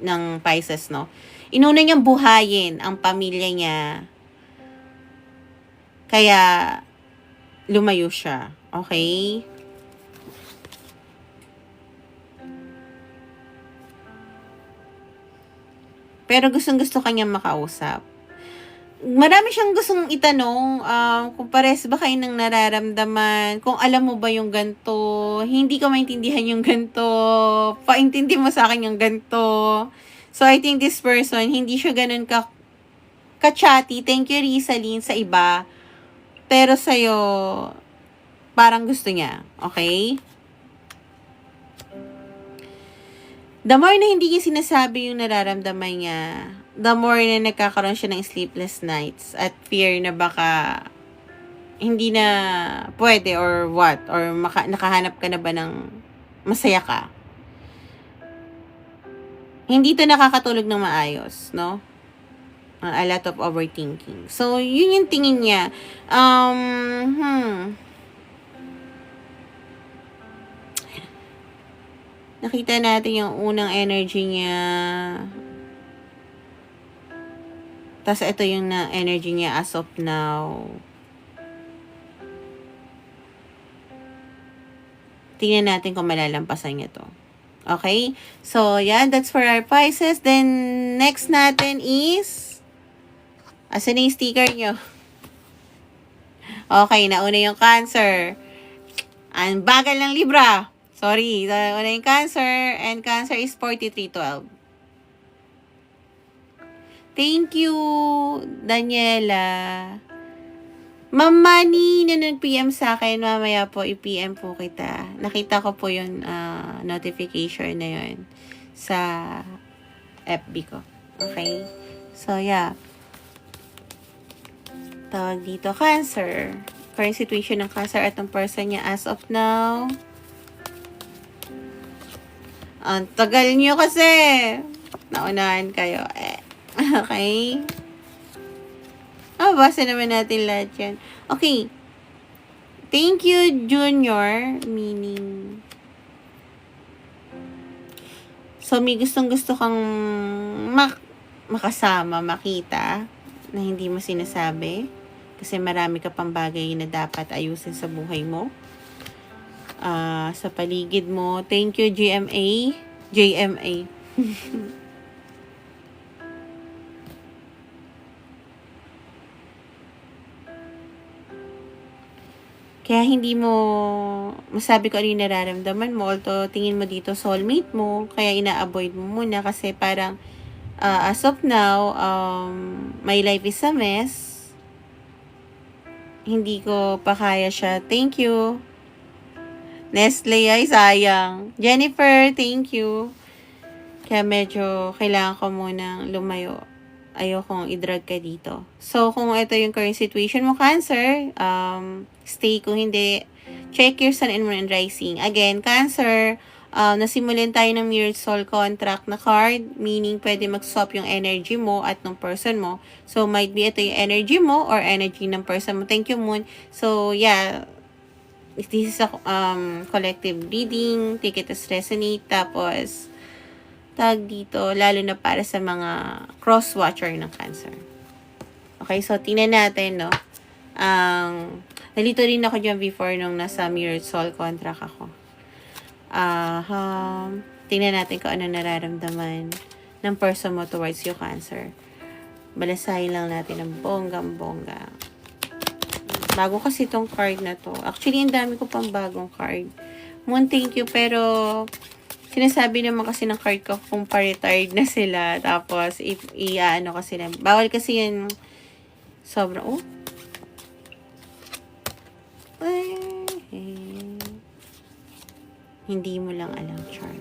ng Pisces, no? Inuna niyang buhayin ang pamilya niya. Kaya, lumayo siya. Okay? Pero gustong-gusto kanyang makausap. Marami siyang gustong itanong, kung pares ba kayo ng nararamdaman, kung alam mo ba yung ganito, hindi ko maintindihan yung ganito, paintindi mo sa akin yung ganito. So, I think this person, hindi siya ganun ka-chatty. Thank you, Rizalyn, sa iba. Pero sa'yo, parang gusto niya. Okay? The more na hindi niya sinasabi yung nararamdaman niya, the more na nagkakaroon siya ng sleepless nights at fear na baka hindi na pwede or what, or nakahanap ka na ba ng masaya ka. Hindi to nakakatulog ng maayos, no? A lot of overthinking. So, yun yung tingin niya. Nakita natin yung unang energy niya. Tapos, ito yung energy niya as of now. Tingnan natin kung malalampasan niya to. Okay? So, that's for our Pisces. Then, next natin is, asan na yung sticker nyo? Okay, nauna yung Cancer. Ang bagal ng Libra. Sorry, nauna yung Cancer. And Cancer is 4312. Thank you, Daniela. Ma'am Manny na nag-PM sa akin, mamaya po i-PM po kita. Nakita ko po yung notification na yun sa FB ko. Okay? So, tawag dito, Cancer. Current situation ng Cancer at ng person niya as of now. Ang tagal niyo kasi. Naunahan kayo. Okay? Basa naman natin lahat yan. Okay. Thank you, Junior. Meaning, so, may gustong-gusto kang makasama, makita, na hindi mo sinasabi. Kasi marami ka pang bagay na dapat ayusin sa buhay mo. Sa paligid mo. Thank you, JMA. Kaya hindi mo masabi ko ano yung nararamdaman mo. Although, tingin mo dito soulmate mo. Kaya ina-avoid mo muna. Kasi parang, as of now, my life is a mess. Hindi ko pa kaya siya. Thank you. Nestle, ay sayang. Jennifer, thank you. Kaya medyo kailangan ko munang lumayo. Ayokong i-drag ka dito. So, kung ito yung current situation mo, Cancer, stay. Kung hindi, check your sun and moon and rising. Again, Cancer, Nasimulan tayo ng Mirrored Soul Contract na card, meaning pwede mag-swap yung energy mo at ng person mo. So, might be ito yung energy mo or energy ng person mo. Thank you, Moon. So, yeah, this is a collective reading. Take it as resonate. Tapos, tag dito, lalo na para sa mga cross-watcher ng Cancer. Okay, so tingnan natin, no? Nalito rin ako dyan before nung nasa Mirrored Soul Contract ako. Tingnan natin kung ano nararamdaman ng person mo towards you, Cancer. Balasahin lang natin ng bonggang-bongga. Bago kasi itong card na to. Actually, ang dami ko pang bagong card. Moon, thank you. Pero, sinasabi naman kasi ng card ko kung pa-retired na sila. Tapos, ano kasi na. Bawal kasi yan. Sobrang, hindi mo lang alam, Charm.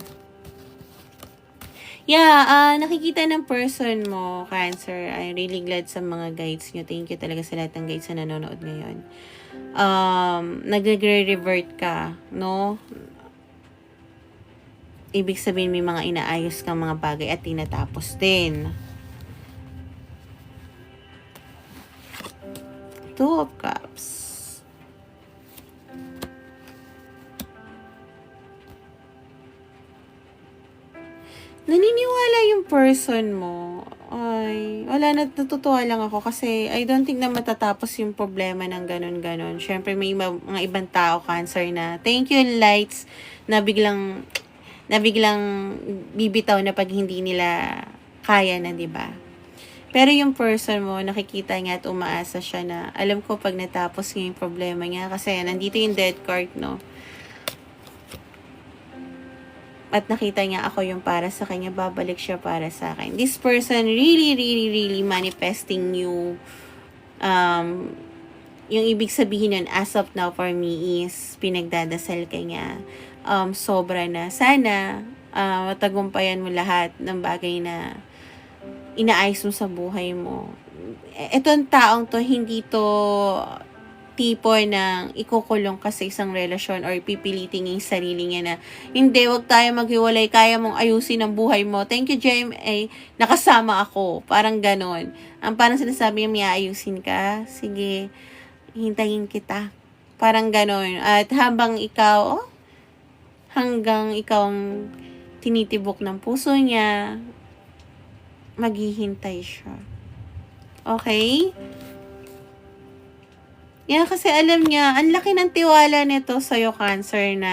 Yeah, nakikita ng person mo, Cancer. I'm really glad sa mga guides nyo. Thank you talaga sa lahat ng guides na nanonood ngayon. Nagre-revert ka, no? Ibig sabihin may mga inaayos kang mga bagay at tinatapos din. Two of Cups. Naniniwala yung person mo. Ay, wala, natutuwa lang ako kasi I don't think na matatapos yung problema ng ganun-ganun. Syempre may mga ibang tao, Cancer, na thank you, lights, na biglang bibitaw na pag hindi nila kaya na, di ba? Pero yung person mo, nakikita niya at umaasa siya na alam ko pag natapos niya yung problema niya kasi nandito yung death card, no? At nakita niya ako yung para sa kanya, babalik siya para sa akin. This person really manifesting you. Yung ibig sabihin nun, as of now for me is, pinagdadasal ka niya. Sobra na. Sana, matagumpayan mo lahat ng bagay na inaayos mo sa buhay mo. Itong taong to, hindi to tipo ng ikukulong ka sa isang relasyon or pipilitin yung sarili niya na hindi, wag tayo maghiwalay, kaya mong ayusin ang buhay mo. Thank you, JMA. Nakasama ako. Parang ganon. Ang parang sinasabi niya, may ayusin ka. Sige, hintayin kita. Parang ganon. At hanggang ikaw ang tinitibok ng puso niya, maghihintay siya. Okay? Yeah, kasi alam niya, ang laki ng tiwala nito sa'yo, Cancer, na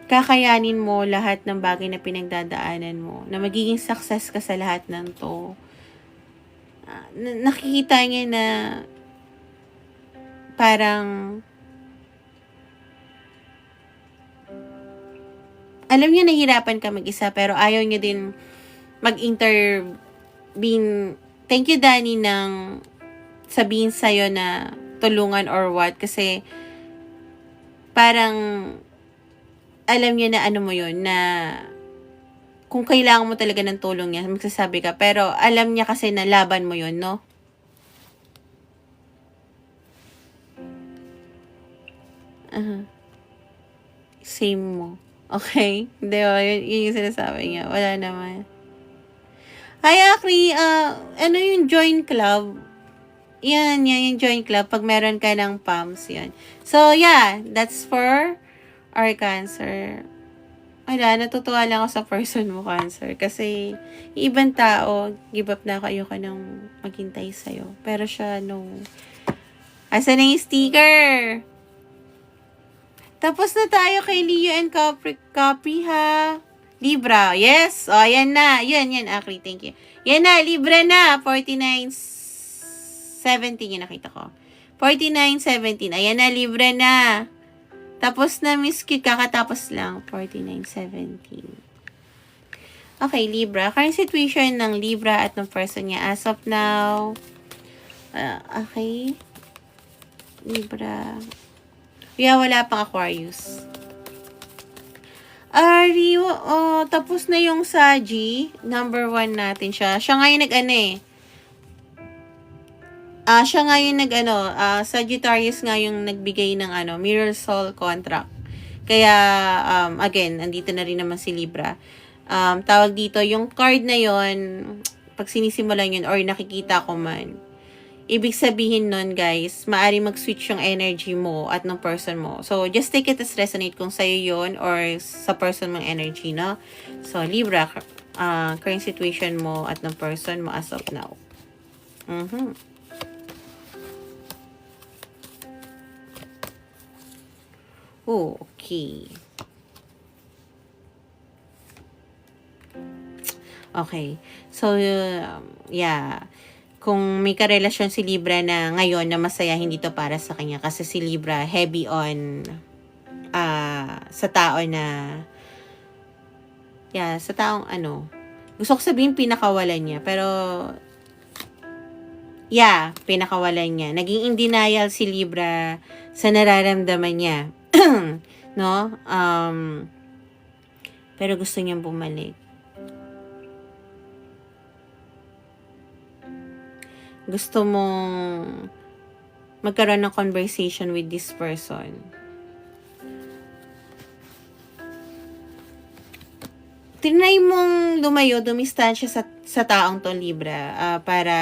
kakayanin mo lahat ng bagay na pinagdadaanan mo, na magiging success ka sa lahat ng to. Nakikita niya na parang alam niya nahihirapan ka mag-isa, pero ayaw niya din mag-intervene. Thank you, Danny, ng sabihin sa'yo na tulungan or what. Kasi parang alam niya na ano mo yun, na kung kailangan mo talaga ng tulong niya, magsasabi ka. Pero alam niya kasi na laban mo yun, no? Same mo. Okay? Hindi, yun yung sinasabi niya. Wala naman. Hi, Akri. Ano yung join club? Yan yung join club. Pag meron ka ng PAMS, yan. So, yeah. That's for our Cancer. Wala, natutuwa lang ako sa person mo, Cancer. Kasi, ibang tao, give up na ako, ayoko nang maghintay sa'yo. Pero siya, no. Asa na yung sticker? Tapos na tayo kay Leo and Capri, ha? Libra. Yes. O, yan na. Yan, Akri. Thank you. Yan na, Libra na. 49.17 yung nakita ko. 49.17. Ayan na, Libra na. Tapos na, Miss Cute. Kakatapos lang. 49.17. Okay, Libra. Current situation ng Libra at ng person niya as of now. Okay. Libra. Yeah, wala pang Aquarius. Tapos na yung Saji. Number 1 natin siya. Siya ngayon siya ngayon Sagittarius nga yung nagbigay ng Mirror Soul Contract. Kaya, again, andito na rin naman si Libra. Tawag dito, yung card na yon pag sinisimulan yun or nakikita ko man, ibig sabihin nun, guys, maari mag-switch yung energy mo at ng person mo. So, just take it as resonate kung sa'yo yun or sa person mong energy, no? So, Libra, current situation mo at ng person mo as of now. Oh, okay. Okay. So, yeah. Kung may karelasyon si Libra na ngayon na masaya, hindi to para sa kanya. Kasi si Libra, heavy on sa tao na, sa taong gusto ko sabihin pinakawalan niya. Pero, pinakawalan niya. Naging in denial si Libra sa nararamdaman niya. No? Pero gusto niyang bumalik. Gusto mong magkaroon ng conversation with this person. Tinry mong lumayo, dumistansya sa taong to, Libra, para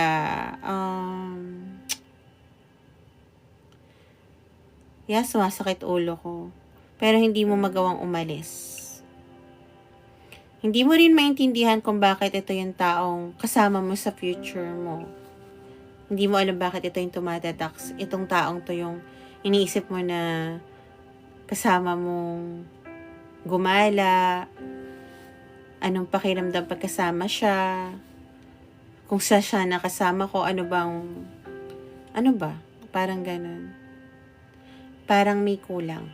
sumasakit ulo ko. Pero hindi mo magawang umalis. Hindi mo rin maintindihan kung bakit ito yung taong kasama mo sa future mo. Hindi mo alam bakit ito yung tumatatak. Itong taong to yung iniisip mo na kasama mong gumala. Anong pakiramdam pagkasama siya. Kung siya nakasama ko, ano ba? Parang ganun. Parang may kulang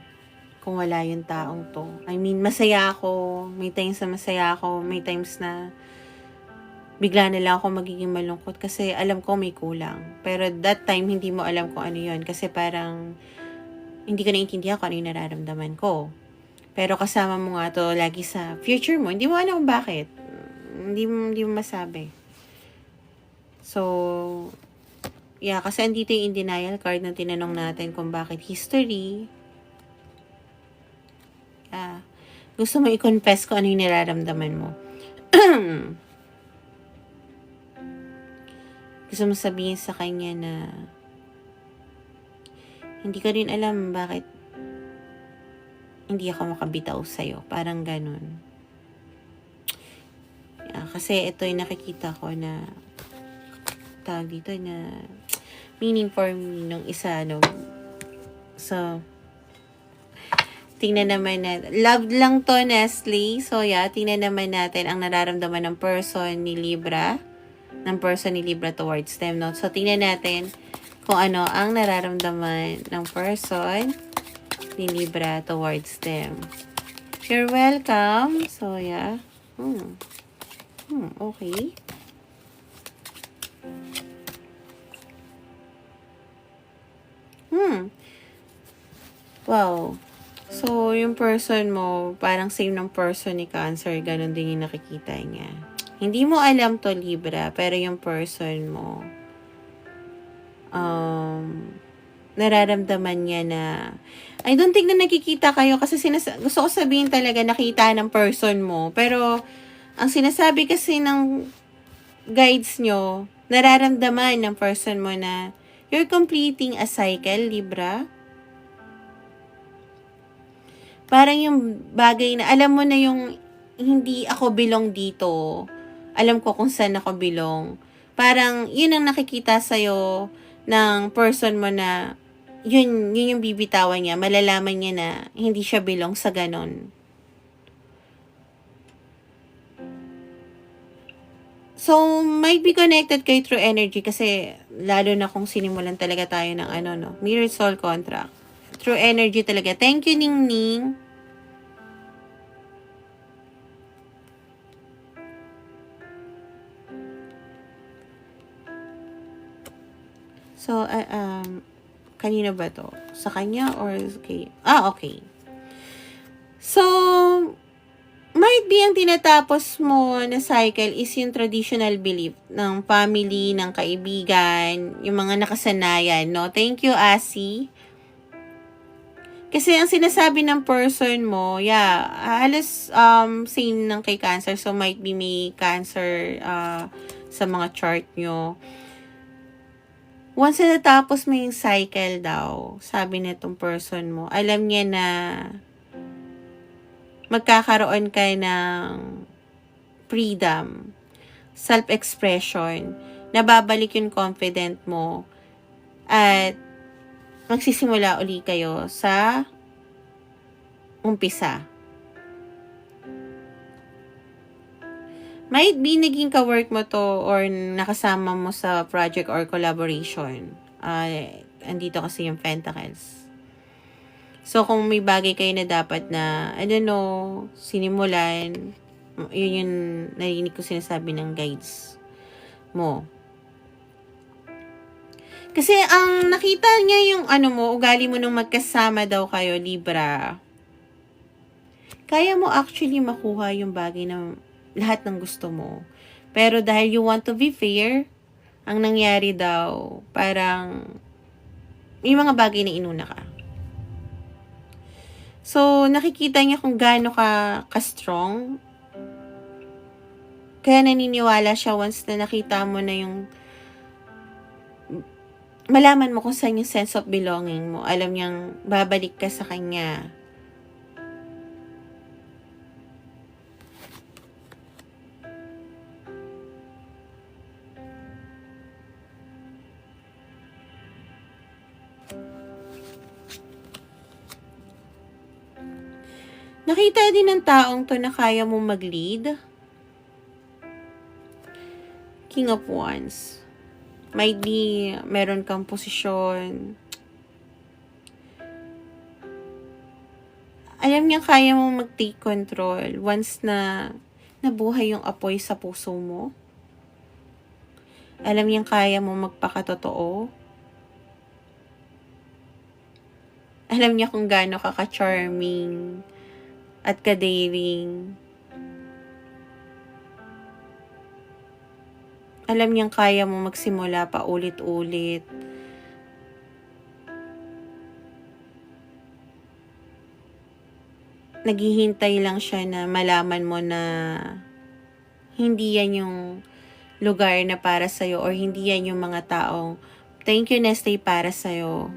kung wala yung taong to. I mean, masaya ako. May times na masaya ako. May times na bigla na lang ako magiging malungkot kasi alam ko may kulang. Pero that time, hindi mo alam kung ano yun. Kasi parang, hindi ko naiintindihan kung ano yung nararamdaman ko. Pero kasama mo nga to lagi sa future mo. Hindi mo alam kung bakit. Hindi mo masabi. So, kasi andito yung in denial card na tinanong natin kung bakit history. Gusto mo i-confess ko ano yung nararamdaman mo. Gusto mo sabihin sa kanya na hindi ko rin alam bakit hindi ako makabitaw sa'yo. Parang ganun. Kasi ito yung nakikita ko na tawag dito na meaning for me nung isa, So, tingnan naman natin. Love lang to, Nestle. So, tingnan naman natin ang nararamdaman ng person ni Libra. Towards them, no? So, tingnan natin kung ano ang nararamdaman ng person ni Libra towards them. You're welcome. So, okay. Wow. So, yung person mo, parang same ng person ni Cancer, ganun din yung nakikita niya. Hindi mo alam to, Libra, pero yung person mo, nararamdaman niya na, I don't think na nakikita kayo kasi gusto ko sabihin talaga nakita ng person mo. Pero, ang sinasabi kasi ng guides nyo, nararamdaman ng person mo na you're completing a cycle, Libra. Parang yung bagay na, alam mo na yung hindi ako belong dito. Alam ko kung saan ako belong. Parang, yun ang nakikita sa'yo ng person mo na, yun yung bibitawan niya. Malalaman niya na hindi siya belong sa ganon. So, might be connected kayo through energy kasi lalo na kung sinimulan talaga tayo ng Mirror Soul Contract. Through energy talaga. Thank you, Ning Ning. So, kanina ba to? Sa kanya or okay? Okay. So, might be ang tinatapos mo na cycle is yung traditional belief ng family, ng kaibigan, yung mga nakasanayan, no? Thank you, Asi. Kasi ang sinasabi ng person mo, yeah, halos same ng kay Cancer. So, might be may Cancer sa mga chart nyo. Once na natapos mo yung cycle daw, sabi nitong person mo, alam niya na magkakaroon ka ng freedom, self-expression, nababalik yung confident mo, at magsisimula uli kayo sa umpisa. Might be naging ka-work mo to or nakasama mo sa project or collaboration. Andito kasi yung Pentacles. So, kung may bagay kayo na dapat na, I don't know, sinimulan, yun yung narinig ko sinasabi ng guides mo. Kasi ang nakita niya yung ugali mo nung magkasama daw kayo, Libra. Kaya mo actually makuha yung bagay na lahat ng gusto mo. Pero dahil you want to be fair, ang nangyari daw, parang may mga bagay na inuna ka. So, nakikita niya kung gaano ka-strong. Kaya naniniwala siya once na nakita mo na yung malaman mo kung saan yung sense of belonging mo. Alam niyang babalik ka sa kanya. Nakita din ng taong to na kaya mong mag-lead. King of Wands. Might be meron kang posisyon. Alam niya kaya mong mag-take control once na nabuhay yung apoy sa puso mo. Alam niya kaya mong magpakatotoo. Alam niya kung gaano ka-charming at ka-daring. Alam niyang kaya mo magsimula pa ulit-ulit. Naghihintay lang siya na malaman mo na hindi yan yung lugar na para sa'yo or hindi yan yung mga taong thank you na stay para sa'yo.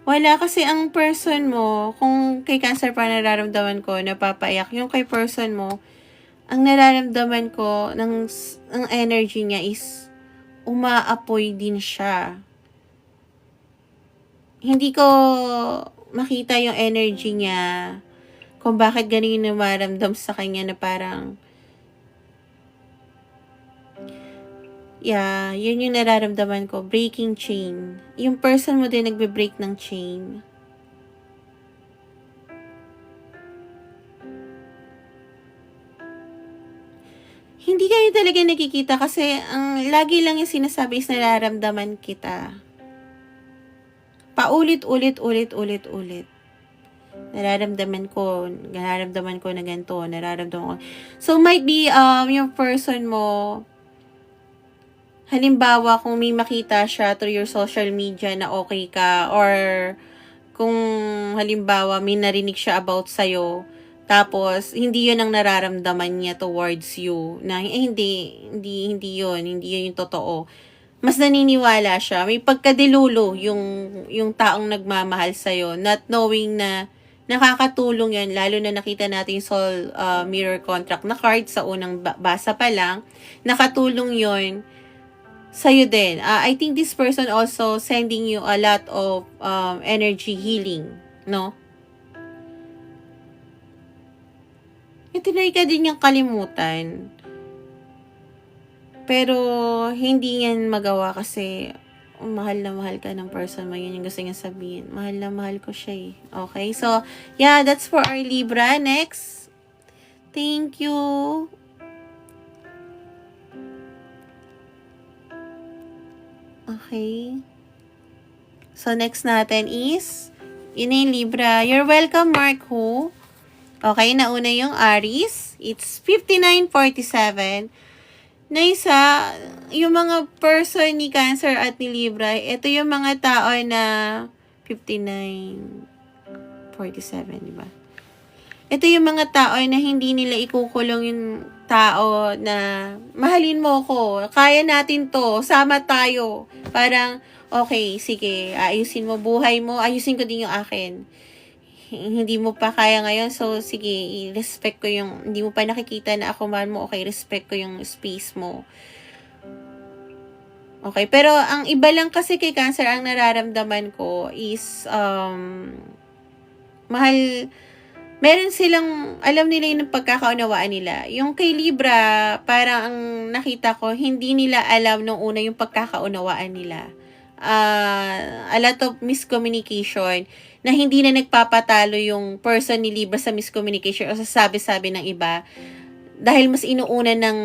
Wala kasi ang person mo, kung kay Cancer pa nararamdaman ko, napapaiyak, yung kay person mo, ang nararamdaman ko ng energy niya is umaapoy din siya. Hindi ko makita yung energy niya kung bakit ganun yung namaramdam sa kanya na parang yeah, yun yung nararamdaman ko. Breaking chain. Yung person mo din nagbe-break ng chain. Hindi kayo talaga nakikita kasi ang lagi lang yung sinasabi is nararamdaman kita. Paulit-ulit. Nararamdaman ko na ganito, nararamdaman ko. So, might be, yung person mo, halimbawa, kung may makita siya through your social media na okay ka, or kung halimbawa may narinig siya about sa'yo, tapos hindi yun ang nararamdaman niya towards you, na hindi yun yung totoo. Mas naniniwala siya, may pagkadilulo yung taong nagmamahal sa'yo, not knowing na nakakatulong yan, lalo na nakita natin yung soul mirror contract na card sa unang basa pa lang, nakatulong yun sa'yo din. I think this person also sending you a lot of energy healing, no? Tinry ka din niyang kalimutan. Pero, hindi yan magawa kasi mahal na mahal ka ng person mo. Yun yung gusto niya sabihin. Mahal na mahal ko siya eh. Okay? So, yeah, that's for our Libra. Next. Thank you. Okay. So, next natin is, yun yung Libra. You're welcome, Mark Hu. Okay, nauna yung Aries. It's 59:47. na isa, yung mga person ni Cancer at ni Libra, ito yung mga tao na 59, 47, di ba? Ito yung mga tao na hindi nila ikukulong yung tao na mahalin mo ko, kaya natin to, sama tayo. Parang, okay, sige, ayusin mo buhay mo, ayusin ko din yung akin. Hindi mo pa kaya ngayon, so sige, i-respect ko yung, hindi mo pa nakikita na ako mahal mo, okay, respect ko yung space mo. Okay, pero ang iba lang kasi kay Cancer, ang nararamdaman ko is, meron silang, alam nila yung pagkakaunawaan nila. Yung kay Libra, parang ang nakita ko, hindi nila alam nung una yung pagkakaunawaan nila. A lot of miscommunication na hindi na nagpapatalo yung person ni Libra sa miscommunication o sa sabi-sabi ng iba dahil mas inuuna ng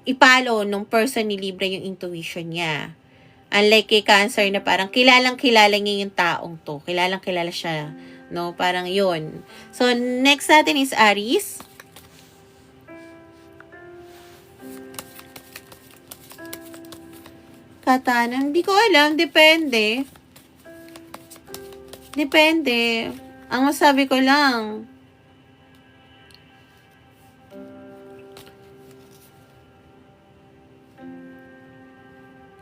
ipalo nung person ni Libra yung intuition niya. Unlike kay Cancer na parang kilalang-kilala niya yung taong to. Kilalang-kilala siya. No? Parang yun. So, next natin is Aries. Katanan. Hindi ko alam. Depende. Depende. Ang masabi ko lang,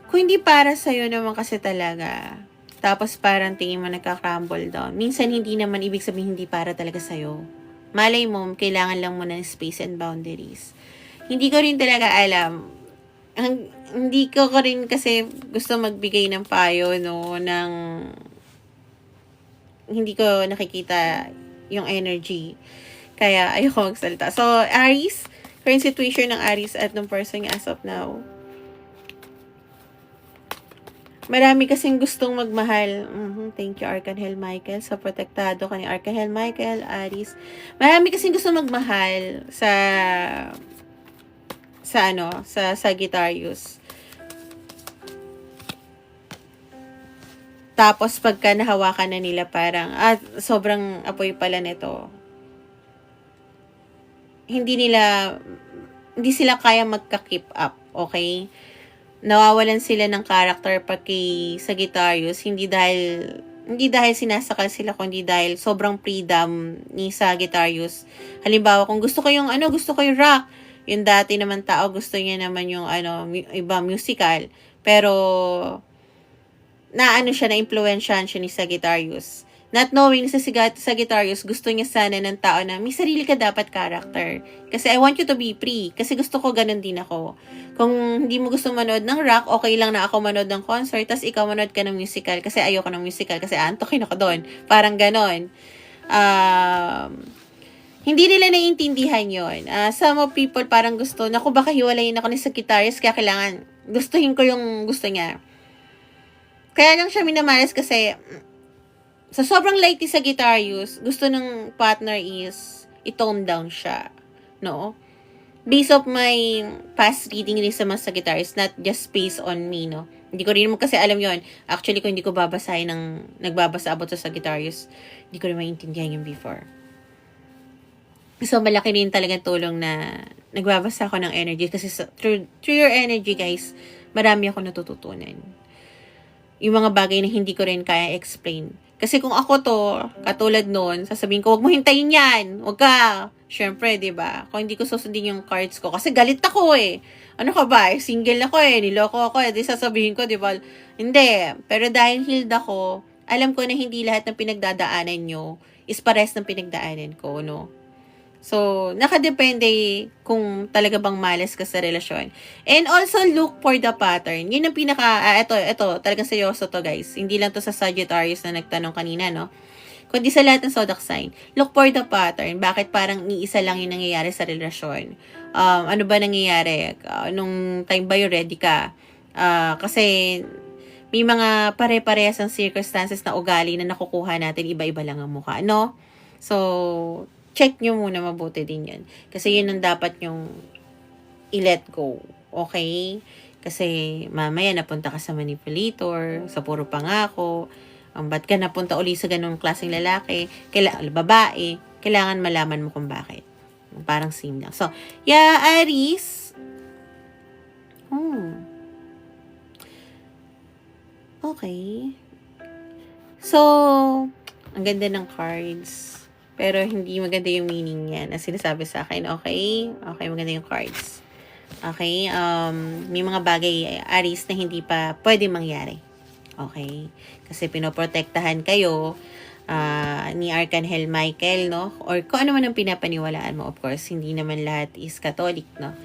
kung hindi para sa'yo naman kasi talaga, tapos parang tingin mo nagka-crumble down, minsan hindi naman ibig sabihin hindi para talaga sa'yo. Malay mo, kailangan lang mo ng space and boundaries. Hindi ko rin talaga alam. Hindi ko rin kasi gusto magbigay ng payo, no, ng hindi ko nakikita yung energy. Kaya ayoko magsalita. So, Aries, current situation ng Aries at ng person niya as of now. Marami kasing gustong magmahal. Thank you, Archangel Michael. Sa protektado ka ni Archangel Michael, Aries. Marami kasing gustong magmahal sa Sagittarius. Tapos pagka nahawakan na nila parang, sobrang apoy pala nito. Hindi sila kaya magka-keep up, okay? Nawawalan sila ng character pag kay Sagittarius, hindi dahil sinasakal sila, kundi dahil sobrang freedom ni Sagittarius. Halimbawa, kung gusto ko yung rock, yung dati naman tao, gusto niya naman yung iba musical, pero na-influensyahan siya ni Sagittarius. Not knowing sa Sagittarius, gusto niya sana ng tao na may sarili ka dapat character. Kasi I want you to be free. Kasi gusto ko ganun din ako. Kung hindi mo gusto manood ng rock, okay lang na ako manood ng concert, tas ikaw manood ka ng musical. Kasi ayoko ng musical. Kasi antokin ako doon. Parang ganon. Hindi nila naiintindihan yon. Some of people parang gusto, naku baka hiwalayin ako ni Sagittarius, kaya kailangan, gustuhin ko yung gusto niya. Kaya lang siya minamalas kasi, sa sobrang light ni Sagittarius, gusto ng partner is i-tone down siya. No? Based of my past reading rin sa mga Sagittarius, not just based on me, no? Hindi ko rin naman kasi alam yon. Actually, kung hindi ko babasahin ng nagbabasa about sa Sagittarius, hindi ko rin maintindihan yung before. So, malaki rin talagang tulong na nagbabasa ako ng energy kasi through your energy, guys, marami ako natututunan. Yung mga bagay na hindi ko rin kaya explain. Kasi kung ako to, katulad nun, sasabihin ko, wag mo hintayin yan. Wag ka. Syempre, diba? Kung hindi ko susundin yung cards ko, kasi galit ako eh. Ano ka ba? Single ako eh. Niloko ako eh. Di sasabihin ko, diba? Hindi. Pero dahil healed ako, alam ko na hindi lahat ng pinagdadaanan nyo is pares ng pinagdaanan ko, no? So, nakadepende kung talaga bang malas ka sa relasyon. And also, look for the pattern. Yun ang ito, talagang seryoso to, guys. Hindi lang to sa Sagittarius na nagtanong kanina, no? Kundi sa lahat ng zodiac sign. Look for the pattern. Bakit parang iisa lang yung nangyayari sa relasyon? Ano ba nangyayari? Nung time ba yung ready ka? Kasi may mga pare-parehas ang circumstances na ugali na nakukuha natin, iba-iba lang ang mukha, no? So, check nyo muna mabuti din yan. Kasi yun ang dapat yung i-let go. Okay? Kasi mamaya napunta ka sa manipulator, sa puro pangako, ba't ka napunta uli sa ganung klaseng lalaki, babae, kailangan malaman mo kung bakit. Parang same lang. So, yeah, Aries, Okay. So, ang ganda ng cards. Pero hindi maganda yung meaning niya na sinasabi sa akin. Okay? Okay, maganda yung cards. Okay? May mga bagay, Aries, na hindi pa pwede mangyari. Okay? Kasi pinoprotektahan kayo ni Archangel Michael, no? Or kung ano man ang pinapaniwalaan mo, of course, hindi naman lahat is Catholic, no?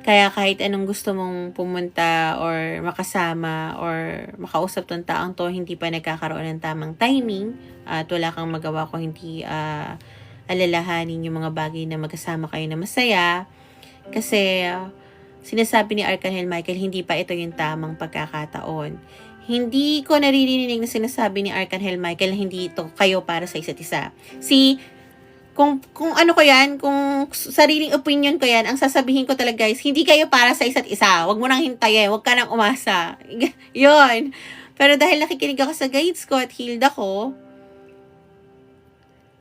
Kaya kahit anong gusto mong pumunta or makasama or makausap tong taong to, hindi pa nagkakaroon ng tamang timing at wala kang magawa kung hindi alalahanin yung mga bagay na magkasama kayo na masaya. Kasi sinasabi ni Archangel Michael, hindi pa ito yung tamang pagkakataon. Hindi ko naririnig na sinasabi ni Archangel Michael na hindi ito kayo para sa isa't isa. Kung ano ko yan, kung sariling opinion ko yan, ang sasabihin ko talaga guys, hindi kayo para sa isa't isa. Huwag mo nang hintayin, huwag ka nang umasa. Yun. Pero dahil nakikinig ako sa guides ko at healed ako,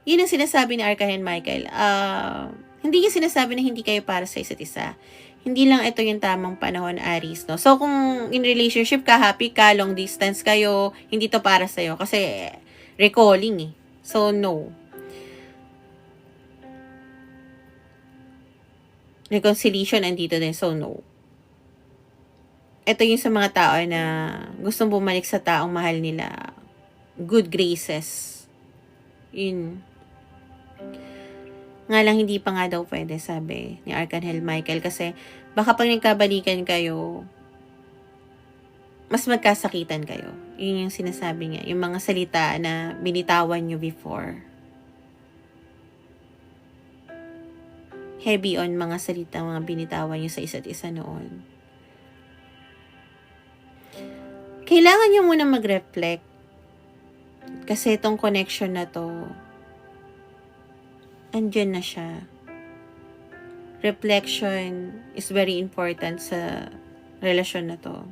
yun ang sinasabi ni Archangel Michael. Hindi yung sinasabi na hindi kayo para sa isa't isa. Hindi lang ito yung tamang panahon, Aries, no? So, kung in relationship ka, happy ka, long distance kayo, hindi to para sa'yo. Kasi, recalling eh. So, no. Reconciliation andito din, so no. Ito yung sa mga tao na gustong bumalik sa taong mahal nila. Good graces. Yun. Nga lang hindi pa nga daw pwede, sabi ni Archangel Michael. Kasi baka pag nagkabalikan kayo, mas magkasakitan kayo. Yun yung sinasabi niya. Yung mga salita na binitawan nyo before. Heavy on mga salita, mga binitawan nyo sa isa't isa noon. Kailangan nyo muna mag-reflect. Kasi itong connection na to, andyan na siya. Reflection is very important sa relasyon na to.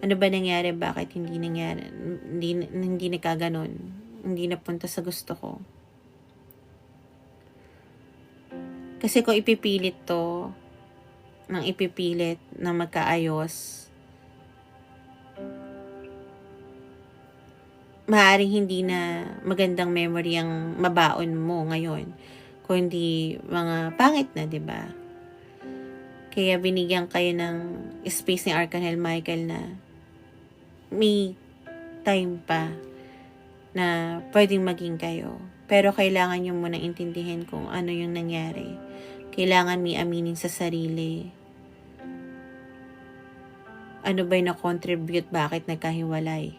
Ano ba nangyari? Bakit hindi nangyari? Hindi nagkaganon. Hindi napunta sa gusto ko. Kasi kung ipipilit to, nang ipipilit na magkaayos, maaaring hindi na magandang memory ang mabaon mo ngayon. Kung hindi mga pangit na, diba? Kaya binigyan kayo ng space ni Archangel Michael na may time pa na pwedeng maging kayo. Pero kailangan nyo munang intindihin kung ano yung nangyari. Kailangan may aminin sa sarili. Ano ba yung na-contribute? Bakit nagkahiwalay?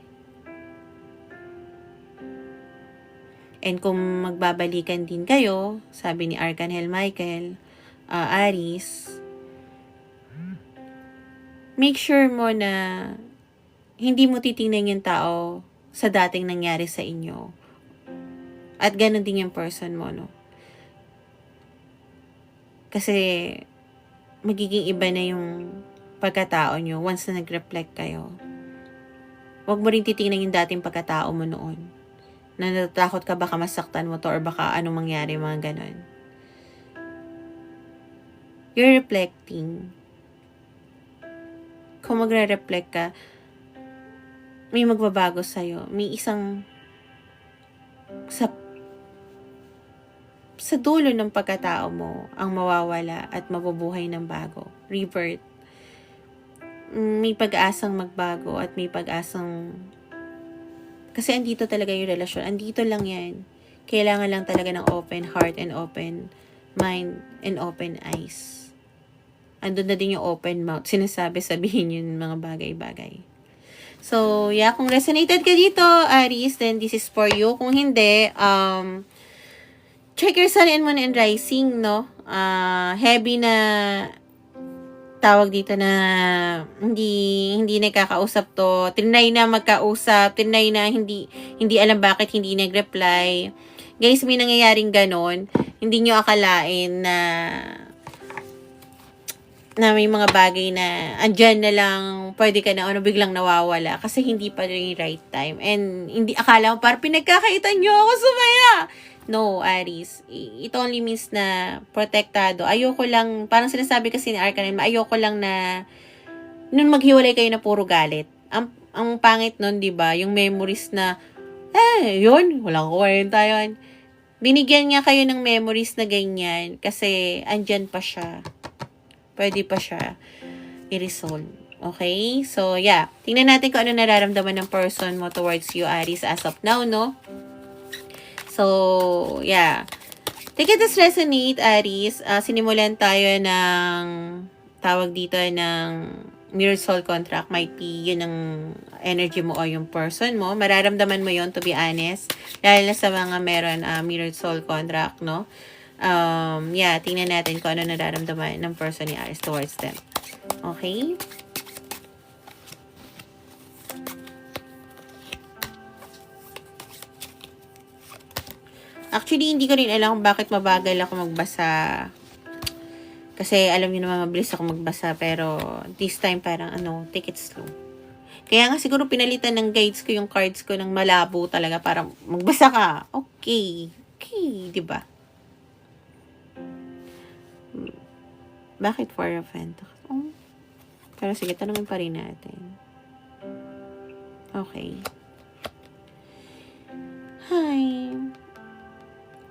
And kung magbabalikan din kayo, sabi ni Archangel Michael, Aries, make sure mo na hindi mo titingnan yung tao sa dating nangyari sa inyo. At ganun din yung person mo, no? Kasi magiging iba na yung pagkatao nyo once na nag-reflect kayo. Huwag mo rin titingnan yung dating pagkatao mo noon. Na natatakot ka baka masaktan mo to or baka anong mangyari, mga ganon. You're reflecting. Kung magre-reflect ka, may magbabago sa'yo. May isang sa dulo ng pagkatao mo ang mawawala at mabubuhay ng bago. Rebirth. May pag-asang magbago at may pag-asang kasi andito talaga yung relasyon. Andito lang yan. Kailangan lang talaga ng open heart and open mind and open eyes. Andun na din yung open mouth. Sabihin yun mga bagay-bagay. So, yeah, kung resonated ka dito, Aries, then this is for you. Kung hindi, check your sun and moon and rising, no? Heavy na tawag dito na hindi nakakausap to. Tinry na magkausap, tinry na hindi alam bakit hindi nag-reply. Guys, may nangyayaring ganon. Hindi nyo akalain na na may mga bagay na andyan na lang, pwede ka na, biglang nawawala. Kasi hindi pa rin yung right time. And hindi, akala mo, parang pinagkakaitan nyo ako, sumaya! No, Aries. It only means na protektado. Ayoko lang, parang sinasabi kasi ni Arcanine, ayoko lang na, nung maghiwalay kayo na puro galit. Ang pangit nun, di ba? Yung memories na, yun, walang kwenta yun. Binigyan niya kayo ng memories na ganyan kasi andyan pa siya. Pwede pa siya i-resolve. Okay? So, yeah. Tingnan natin kung ano nararamdaman ng person mo towards you, Aries, as of now, no? So, yeah. Take it as resonate, Aries. Sinimulan tayo ng tawag dito ng mirrored soul contract. Might be yun ang energy mo o yung person mo. Mararamdaman mo yun, to be honest. Dahil na sa mga meron mirrored soul contract, no? Yeah, tingnan natin kung ano nararamdaman ng person ni Aries towards them. Okay? Actually, hindi ko rin alam kung bakit mabagal ako magbasa. Kasi alam niyo naman, mabilis ako magbasa. Pero this time parang take it slow. Kaya nga siguro pinalitan ng guides ko yung cards ko ng malabo talaga para magbasa ka. Okay. Okay, di ba? Bakit Four of Pentacles? Oh. Pero sige, tanungin pa rin natin. Okay. Hi.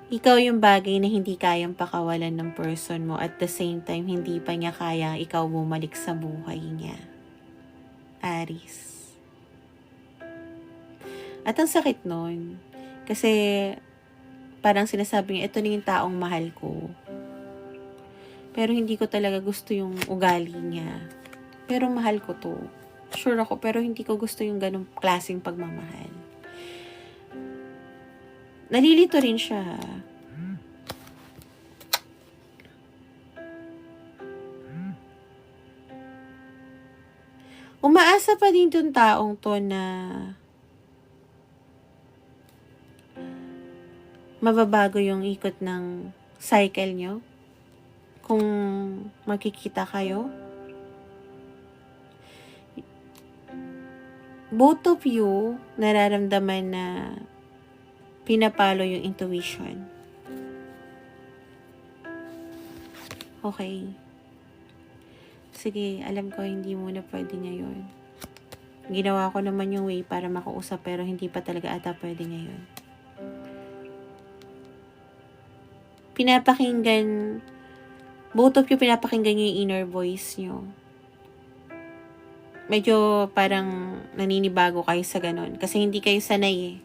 Ikaw yung bagay na hindi kayang pakawalan ng person mo at the same time, hindi pa niya kaya ikaw bumalik sa buhay niya. Aries. At ang sakit nun. Kasi parang sinasabi niya, ito na yung taong mahal ko. Pero hindi ko talaga gusto yung ugali niya. Pero mahal ko to. Sure ako, pero hindi ko gusto yung ganong klaseng pagmamahal. Nalilito rin siya. Umaasa pa din yung taong to na mababago yung ikot ng cycle nyo. Kung magkikita kayo. Both of you nararamdaman na pinapalo yung intuition. Okay. Sige, alam ko hindi muna pwede ngayon. Ginawa ko naman yung way para makausap pero hindi pa talaga ata pwede ngayon. Pinapakinggan, both of you pinapakinggan yung inner voice nyo. Medyo parang naninibago kayo sa ganun. Kasi hindi kayo sanay eh.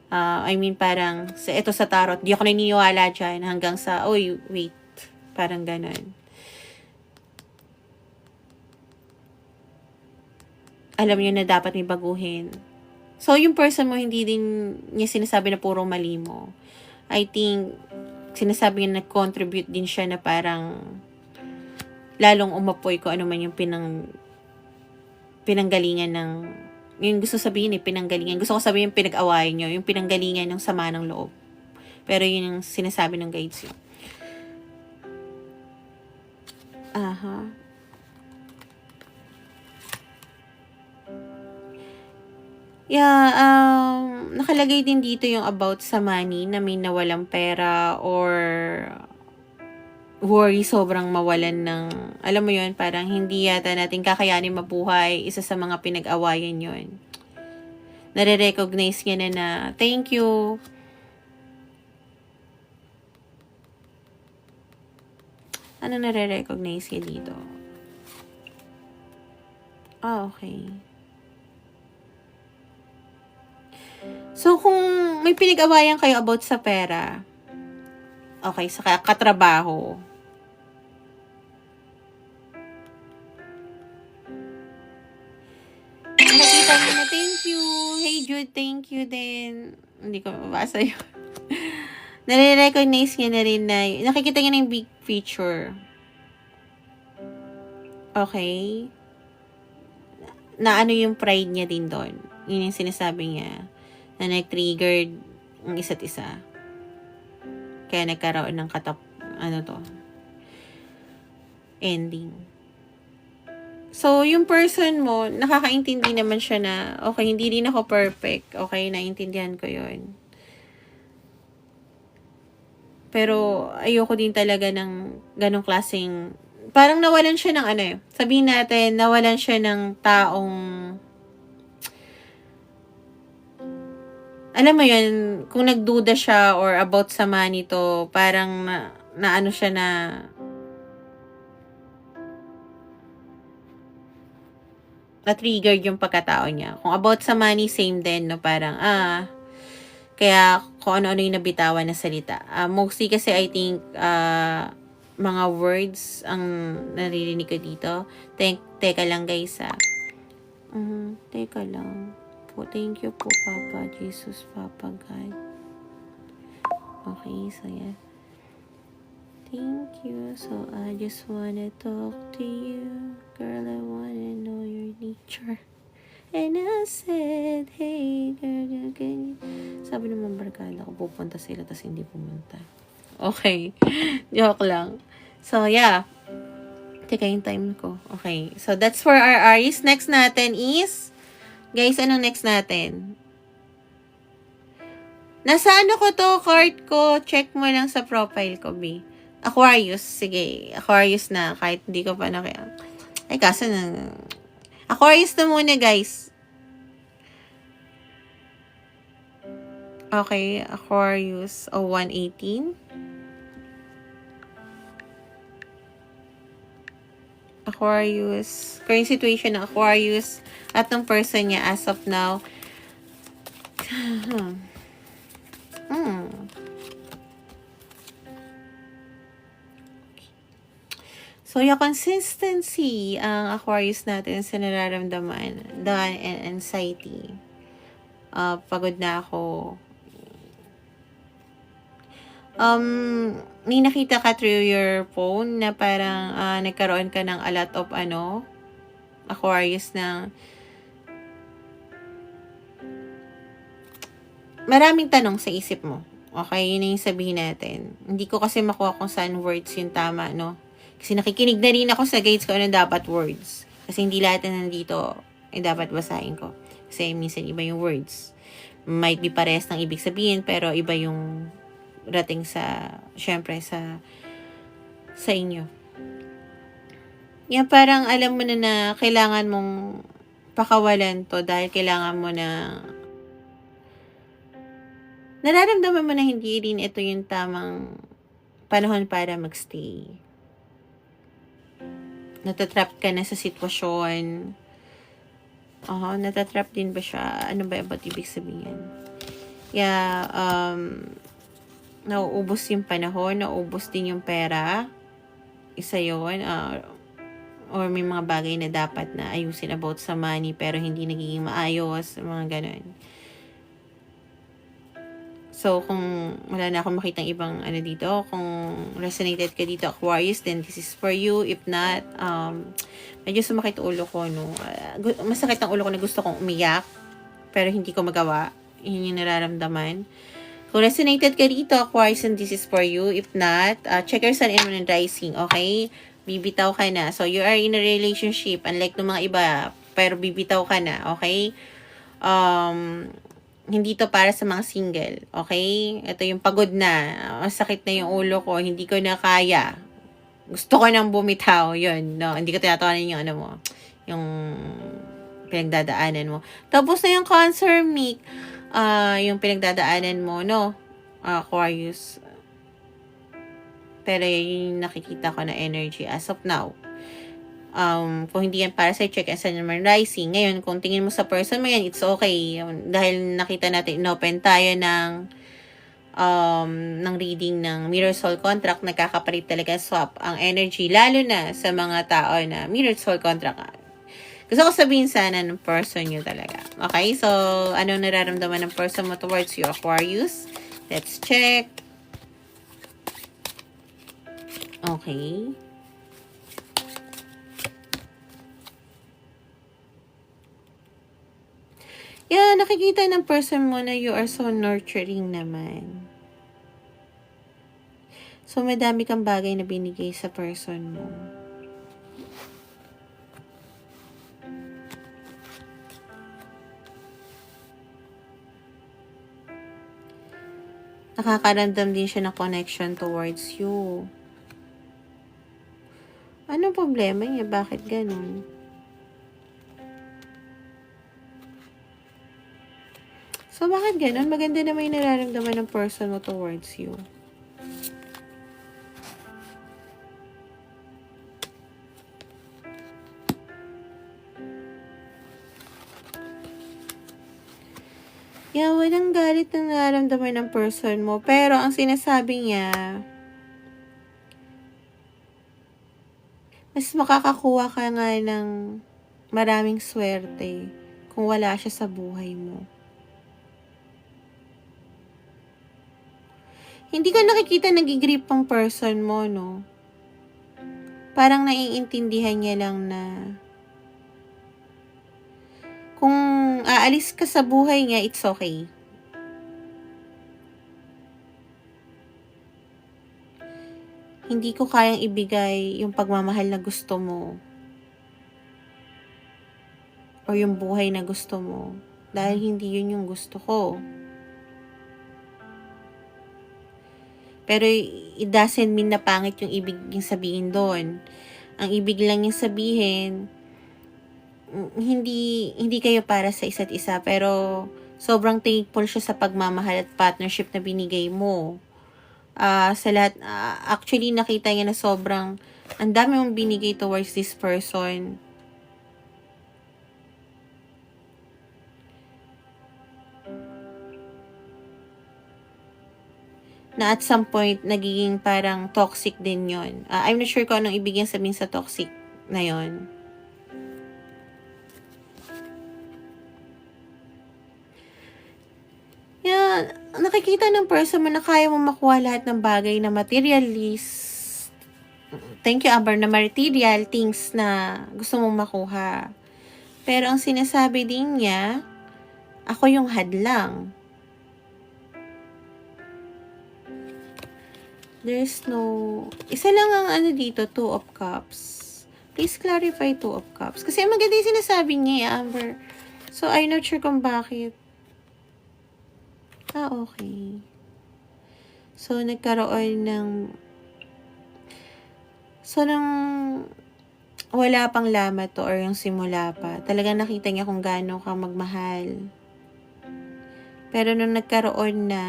I mean, parang, ito sa tarot, di ako naniniwala dyan hanggang sa, wait, parang ganun. Alam nyo na dapat may baguhin. So, yung person mo, hindi din niya sinasabi na puro mali mo. I think, sinasabi niya nag-contribute din siya na parang lalong umapoy ko ano man yung pinanggalingan ng yung gusto sabihin pinanggalingan. Gusto ko sabihin yung pinag-awayan nyo, yung pinanggalingan ng sama ng loob. Pero yun yung sinasabi ng guides nyo. Yeah, nakalagay din dito yung about sa money na may nawalang pera or worry sobrang mawalan ng, alam mo yun, parang hindi yata natin kakayanin mabuhay. Isa sa mga pinag-awayan yun. Nare-recognize niya na thank you. Ano nare-recognize niya dito? Okay. So, kung may pinag-awayan kayo about sa pera, okay, sa katrabaho, nakita niyo na thank you. Hey Jude, thank you din. Hindi ko mabasa yun. Nare-recognize niya na rin na, nakikita niya na yung big picture. Okay? Na ano yung pride niya din doon. Yun yung sinasabi niya. Na nag-triggered ang isa't isa. Kaya nagkaroon ng ending. So, yung person mo, nakakaintindi naman siya na, okay, hindi rin ako perfect. Okay, naintindihan ko yun. Pero, ayoko din talaga ng ganong klaseng, parang nawalan siya ng ano eh. Sabihin natin, nawalan siya ng taong, alam mo yun, kung nagduda siya or about sa money to, parang na ano siya na-triggered yung pagkatao niya. Kung about sa money, same din, no? Parang, kaya kung ano-ano yung nabitawan na salita. Mostly kasi I think, mga words ang naririnig ko dito. Teka lang guys, teka lang. Thank you po, Papa Jesus, Papa God. Okay, so yeah. Thank you. So, I just wanna talk to you. Girl, I wanna know your nature. And I said, hey, girl, can you... Sabi naman barkada ko, pupunta sila, tas hindi pumunta. Okay. Joke lang. So, yeah. Teka yung time ko. Okay. So, that's for our Aries. Next natin is... Guys, anong next natin? Nasa ano ko to, card ko. Check mo lang sa profile ko, B. Aquarius. Sige. Aquarius na. Kahit hindi ko pa Ay, kaso na... Aquarius na muna, guys. Okay. Aquarius. 118. Aquarius. Current situation ng Aquarius at ng person niya as of now. So, yung consistency ang Aquarius natin sa nararamdaman, done and anxiety. Pagod na ako. May nakita ka through your phone na parang nagkaroon ka ng a lot of Aquarius na maraming tanong sa isip mo. Okay, yun yung sabihin natin. Hindi ko kasi makuha kung saan words yung tama, no? Kasi nakikinig na rin ako sa guides ko ano dapat words. Kasi hindi lahat na nandito dapat basahin ko. Kasi minsan iba yung words. Might be parehas ng ibig sabihin, pero iba yung rating syempre sa inyo. Yan, parang alam mo na kailangan mong pakawalan to dahil kailangan mo na nararamdaman mo na hindi rin ito yung tamang panahon para magstay. Natatrap ka na sa sitwasyon. Natatrap din ba siya? Ano ba ba't ibig sabihin? Yeah, nauubos yung panahon, nauubos din yung pera. Isa yun. Or may mga bagay na dapat na ayusin about sa money pero hindi nagiging maayos. Mga ganun. So, kung wala na akong makitang ibang dito, kung resonated ka dito, Aquarius, then this is for you. If not, medyo sumakit ulo ko, no? Masakit ang ulo ko na gusto kong umiyak, pero hindi ko magawa. Yun yung nararamdaman. Kung resonated ka dito, Aquarius, and this is for you. If not, check your sun and moon and rising, okay? Bibitaw ka na. So, you are in a relationship, unlike ng mga iba, pero bibitaw ka na, okay? Hindi to para sa mga single, okay? Ito yung pagod na, masakit na yung ulo ko, hindi ko na kaya. Gusto ko nang bumitaw, yun, no? Hindi ko tinatawanan yung yung pinagdadaanan mo. Tapos na yung Cancer, Mick, yung pinagdadaanan mo, no? Aquarius. Pero yung nakikita ko na energy as of now. Kung hindi yan para sa check and sun naman rising. Ngayon, kung tingin mo sa person mo yan, it's okay. Dahil nakita natin, inopen tayo ng reading ng Mirror Soul Contract, nagkakapalit talaga swap ang energy, lalo na sa mga tao na Mirror Soul Contract. Gusto ko sabihin sana ng person nyo talaga. Okay, so, anong nararamdaman ng person mo towards you, Aquarius? Let's check. Okay. Yeah, nakikita ng person mo na you are so nurturing naman. So, madami kang bagay na binigay sa person mo. Nakakaramdam din siya ng connection towards you. Ano problema niya? Bakit ganun? So, bakit ganun? Maganda naman yung nararamdaman ng person mo towards you. Yeah, walang galit na nararamdaman ng person mo. Pero, ang sinasabi niya, mas makakakuha ka nga ng maraming swerte kung wala siya sa buhay mo. Hindi ko nakikita nagigrip ang person mo, no? Parang naiintindihan niya lang na kung aalis ka sa buhay niya, it's okay. Hindi ko kayang ibigay yung pagmamahal na gusto mo o yung buhay na gusto mo dahil hindi yun yung gusto ko. Pero it doesn't mean na pangit yung ibig niyang sabihin doon. Ang ibig lang niyang sabihin, hindi kayo para sa isa't isa, pero sobrang thankful siya sa pagmamahal at partnership na binigay mo. Sa lahat, actually nakita niya na sobrang ang dami mong binigay towards this person. Na at some point, nagiging parang toxic din yon. I'm not sure kung anong ibig niyang sabihin sa toxic na yon. Yeah, nakikita ng person mo na kaya mo makuha lahat ng bagay na materialist. Thank you, Amber, na material things na gusto mong makuha. Pero ang sinasabi din niya, ako yung hadlang. There's no... Isa lang ang ano dito, 2 of Cups. Please clarify 2 of Cups. Kasi maganda yung sinasabi niya, Amber. So, I'm not sure kung bakit. Okay. So, nagkaroon ng... So, nang wala pang lamat to or yung simula pa, talagang nakita niya kung gaano ka magmahal. Pero nung nagkaroon na,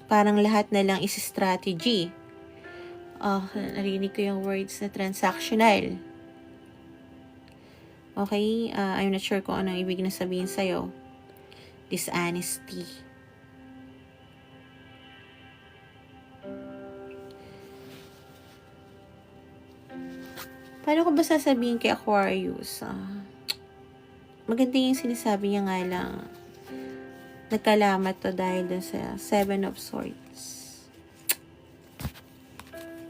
parang lahat na lang is strategy. Narinig ko yung words na transactional. Okay? I'm not sure kung ano ibig na sabihin sa'yo. Dishonesty. Paano ko ba sasabihin kay Aquarius? Maganda yung sinasabi niya nga lang. Nagkalamat to dahil dun sa 7 of Swords.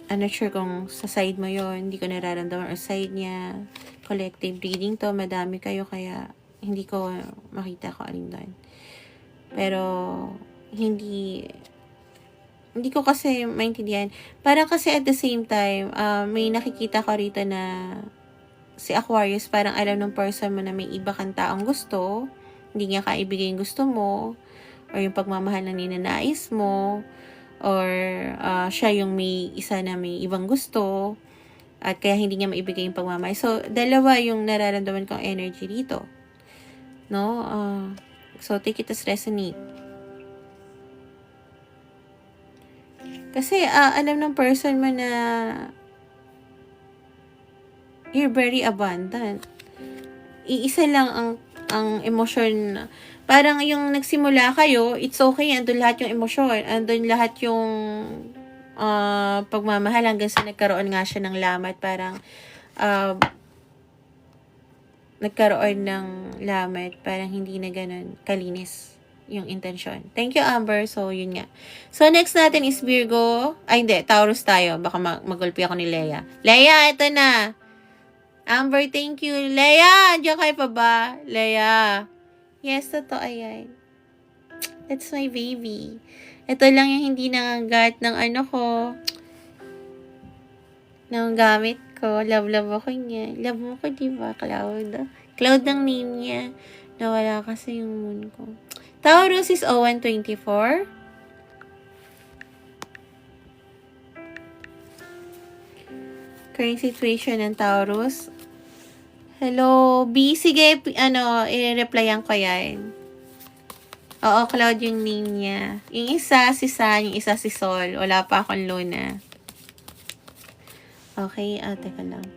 I'm not sure kung sa side mo yon, hindi ko nararamdaman or side niya. Collective reading to, madami kayo kaya hindi ko makita ko alin doon. Pero hindi ko kasi maintindihan. Parang kasi at the same time, may nakikita ko rito na si Aquarius parang alam ng person mo na may iba kang taong gusto, hindi niya kaibigay yung gusto mo, or yung pagmamahal na ninanais mo, or siya yung may isa na may ibang gusto, at kaya hindi niya maibigay yung pagmamahal. So, dalawa yung nararamdaman kong energy dito. No? So, take it as resonate. Kasi, alam ng person mo na you're very abundant. Iisa lang ang emosyon. Parang yung nagsimula kayo, it's okay, andun lahat yung emosyon, andun lahat yung pagmamahal hanggang sa nagkaroon nga siya ng lamat. Parang nagkaroon ng lamat, parang hindi na ganun kalinis yung intention. Thank you, Amber. So, yun nga. So, next natin is Virgo. Ay, hindi. Taurus tayo. Baka magulpi ako ni Leia. Leia, ito na. Amber, thank you. Leia, andiyan kayo pa ba? Leia. Yes, totoo yan. That's my baby. Ito lang yung hindi nangagat ng ano ko. Ng gamit ko. Love ako niya. Love mo ko, diba? Cloud. Cloud ang name niya. Nawala kasi yung moon ko. Taurus is 0124. Current situation ng Taurus. Hello, B. Sige, i-replyan ko yan. Oo, Cloud yung name niya. Yung isa, si Sun. Yung isa, si Sol. Wala pa akong Luna. Okay, teka lang.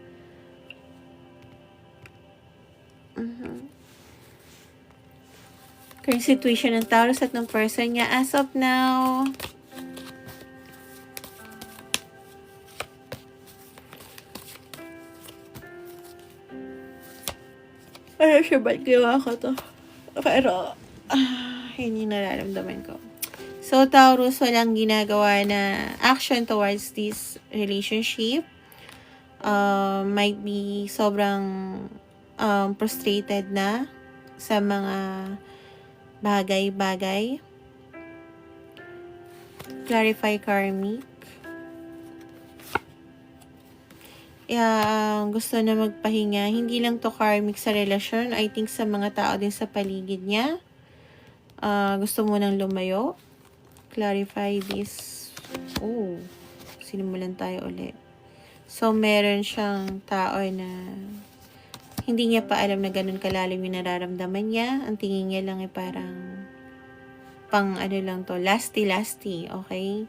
Current situation ng Taurus at ng person niya as of now. Ano siya, ba't ginawa ko to? Pero, yun yung nararamdaman ko. So, Taurus, walang ginagawa na action towards this relationship. Might be sobrang frustrated na sa mga bagay-bagay. Clarify karmic. Gusto na magpahinga. Hindi lang to karmic sa relasyon. I think sa mga tao din sa paligid niya. Gusto mo nang lumayo. Clarify this. Oh, sinimulan tayo ulit. So, meron siyang tao na hindi niya pa alam na ganun kalalim yung nararamdaman niya. Ang tingin niya lang ay parang pang ano lang to, lasty, okay?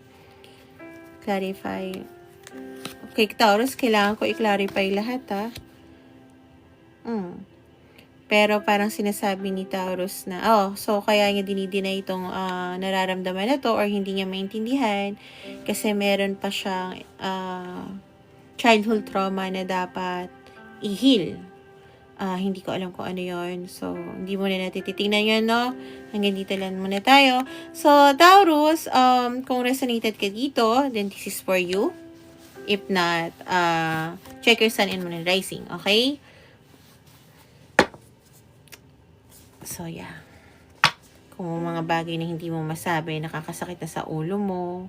Clarify. Okay, Taurus, kailangan ko i-clarify lahat, ha? Pero parang sinasabi ni Taurus na, so kaya niya dinideny itong nararamdaman na to or hindi niya maintindihan kasi meron pa siyang childhood trauma na dapat i-heal. Hindi ko alam kung ano yon. So, hindi muna natin titignan yun, no? Hanggang dito lang muna tayo. So, Taurus, kung resonated ka dito, then this is for you. If not, check your sun and moon and rising, okay? So, yeah. Kung mga bagay na hindi mo masabi, nakakasakit na sa ulo mo,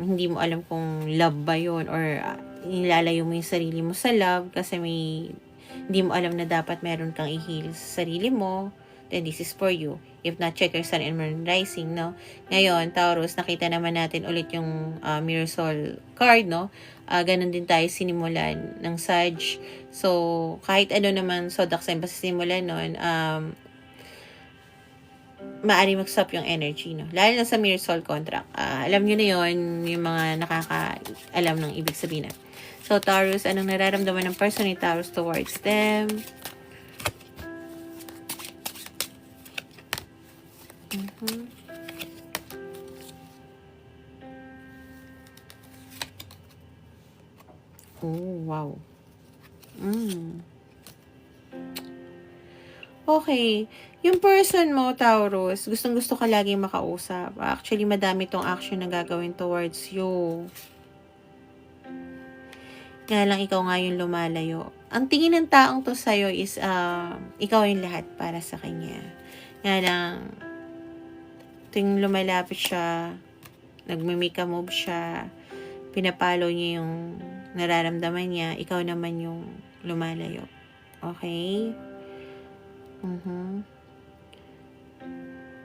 hindi mo alam kung love ba yun or nilalayo mo yung sarili mo sa love kasi hindi mo alam na dapat meron kang i-heal sa sarili mo, then this is for you. If not, check your sun and moon rising, no? Ngayon, Taurus, nakita naman natin ulit yung Mirror Soul card, no? Ganun din tayo sinimulan ng Sag. So, kahit ano naman zodiac sign pa sa simulan nun, maaari mag-stop yung energy, no? Lalo na sa Mirror Soul contract. Alam nyo na yon yung mga nakaka-alam ng ibig sabihin na. So, Taurus, anong nararamdaman ng person ni Taurus towards them? Oh, wow. Okay. Yung person mo, Taurus, gustong-gusto ka laging makausap. Actually, madami tong action na gagawin towards you. Kaya lang ikaw nga yung lumalayo. Ang tingin ng taong to sa'yo is, ikaw yung lahat para sa kanya. Kaya lang, tuwing lumalapit siya, nagme-make a move siya, pinapalo niya yung nararamdaman niya, ikaw naman yung lumalayo. Okay?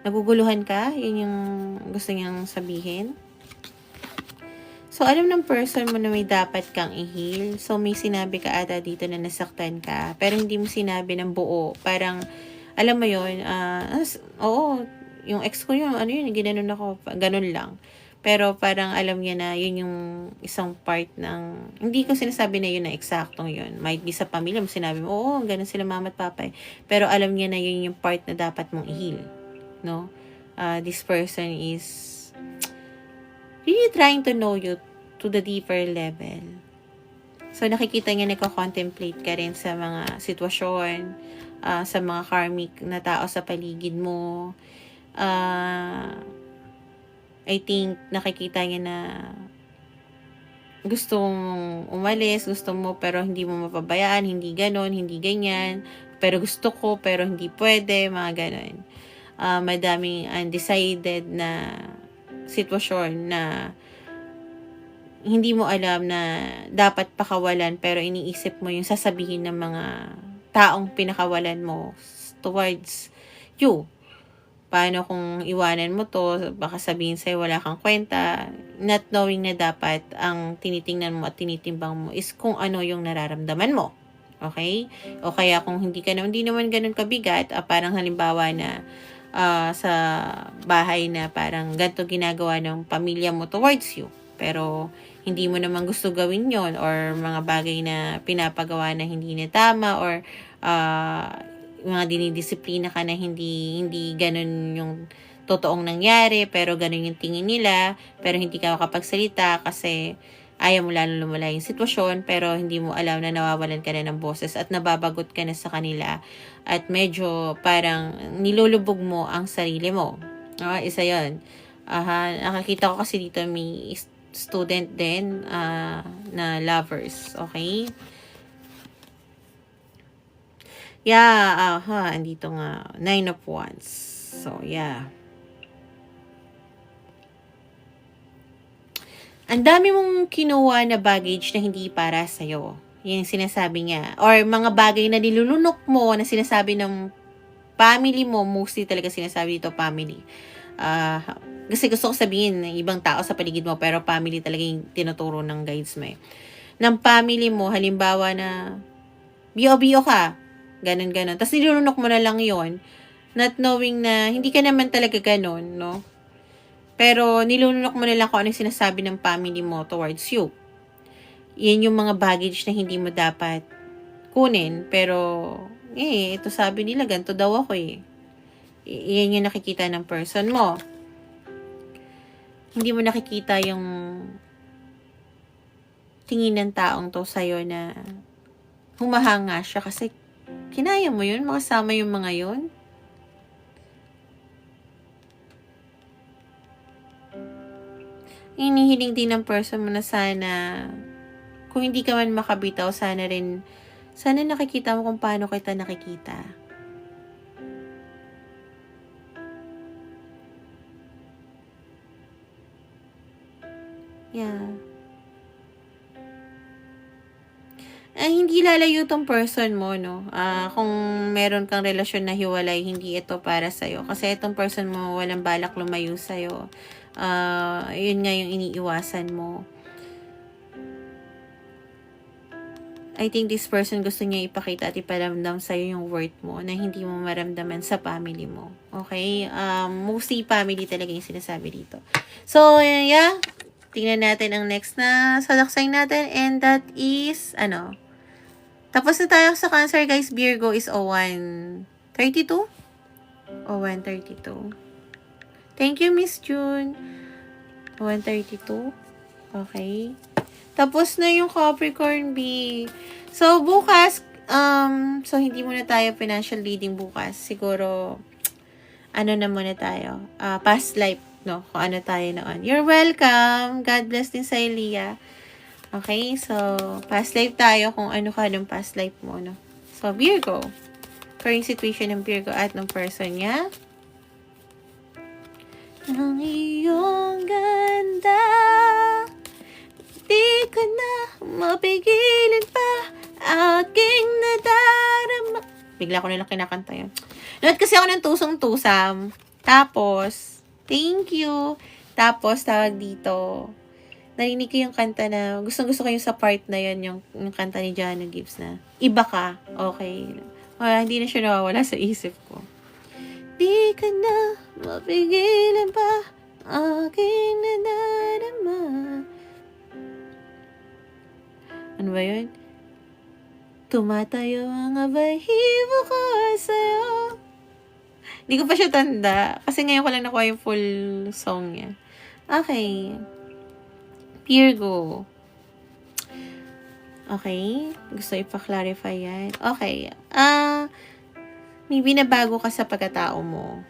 Naguguluhan ka? Yun yung gusto niyang sabihin? So, alam ng person mo na may dapat kang i-heal. So, may sinabi ka ata dito na nasaktan ka. Pero hindi mo sinabi ng buo. Parang, alam mo yun, oo, yung ex ko yun, ginanon ako, ganun lang. Pero parang alam niya na yun yung isang part ng, hindi ko sinasabi na yun na eksaktong yun. Might be sa pamilya mo, sinabi mo, oo, ganun sila mama at papa. Pero alam niya na yun yung part na dapat mong i-heal. No? This person is really trying to know you to the deeper level. So, nakikita niya nagko-contemplate ka rin sa mga sitwasyon, sa mga karmic na tao sa paligid mo. I think, nakikita niya na gusto mong umalis, gusto mo pero hindi mo mapabayaan, hindi ganon, hindi ganyan, pero gusto ko pero hindi pwede, mga ganon. Madaming undecided na sitwasyon na hindi mo alam na dapat pakawalan pero iniisip mo yung sasabihin ng mga taong pinakawalan mo towards you. paano kung iwanan mo to, baka sabihin sa'yo wala kang kwenta, not knowing na dapat ang tinitingnan mo at tinitimbang mo is kung ano yung nararamdaman mo. Okay? O kaya kung hindi naman ganun kabigat, parang halimbawa na sa bahay na parang ganito ginagawa ng pamilya mo towards you. Pero hindi mo naman gusto gawin yon, or mga bagay na pinapagawa na hindi na tama, or mga dinidisiplina ka na hindi ganun yung totoong nangyari, pero ganun yung tingin nila, pero hindi ka makapagsalita kasi ayaw mo lalo lumala yung sitwasyon, pero hindi mo alam na nawawalan ka na ng boses at nababagot ka na sa kanila at medyo parang nilulubog mo ang sarili mo. Isa yun. Nakakita ko kasi dito may student din na lovers. Okay? Yeah, andito nga. 9 of Wands. So, yeah. Ang dami mong kinuha na baggage na hindi para sa'yo. Yan yung sinasabi niya. Or mga bagay na nilulunok mo na sinasabi ng family mo. Mostly talaga sinasabi dito family. Kasi gusto ko sabihin ng ibang tao sa paligid mo, pero family talaga yung tinuturo ng guides mo eh. Ng family mo, halimbawa na bio-bio ka. Ganon. Tapos nilulunok mo na lang yon, not knowing na hindi ka naman talaga ganon, no? Pero nilulunok mo na lang kung ano yung sinasabi ng family mo towards you. Yan yung mga baggage na hindi mo dapat kunin. Pero, ito sabi nila, ganito daw ako eh. Yan yung nakikita ng person mo. Hindi mo nakikita yung tingin ng taong to sa'yo na humahanga siya kasi kinaya mo yun, makasama yung mga yun. Hinihiling din ng person mo na sana, kung hindi ka man makabitaw, sana nakikita mo kung paano kita nakikita. Yeah. Hindi lalayo tong person mo, no? Kung meron kang relasyon na hiwalay, hindi ito para sa'yo. Kasi itong person mo, walang balak lumayo sa'yo. Yun nga yung iniiwasan mo. I think this person gusto niya ipakita at iparamdam sa'yo yung worth mo na hindi mo maramdaman sa family mo. Okay? Mostly family talaga yung sinasabi dito. So, yeah. Tingnan natin ang next na salaksay natin, and that is, tapos na tayo sa Cancer, guys. Virgo is 0132? 0132. Thank you, Miss June. 0132. Okay. Tapos na yung Capricorn B. So, bukas, so hindi muna tayo financial reading bukas. Siguro, na muna tayo. Past life, no? Kung ano tayo noon. You're welcome. God bless din sa Elia. Okay, so, past life tayo kung ano ka ng past life mo, no? So, Virgo. Current situation ng Virgo at ng person niya. Ang iyong ganda, di ka na mapigilan pa, aking nadarama. Bigla ko nilang kinakanta yun. Nood kasi ako ng tusong-tusam. Tapos, thank you. Tapos, tawag dito, narinig ko yung kanta na, gustong-gusto ko yung sa part na yun, yung kanta ni Jano Gibbs na, iba ka, okay. Hindi na siya nawawala sa isip ko. Di ka na mapigilan pa, aking nadarama. Ano ba yun? Tumatayo ang abahibo ko sa'yo. Hindi ko pa siya tanda, kasi ngayon ko lang nakuha yung full song niya. Okay. Virgo. Okay. Gusto ipa-clarify yan. Okay. May binabago ka sa pagkatao mo.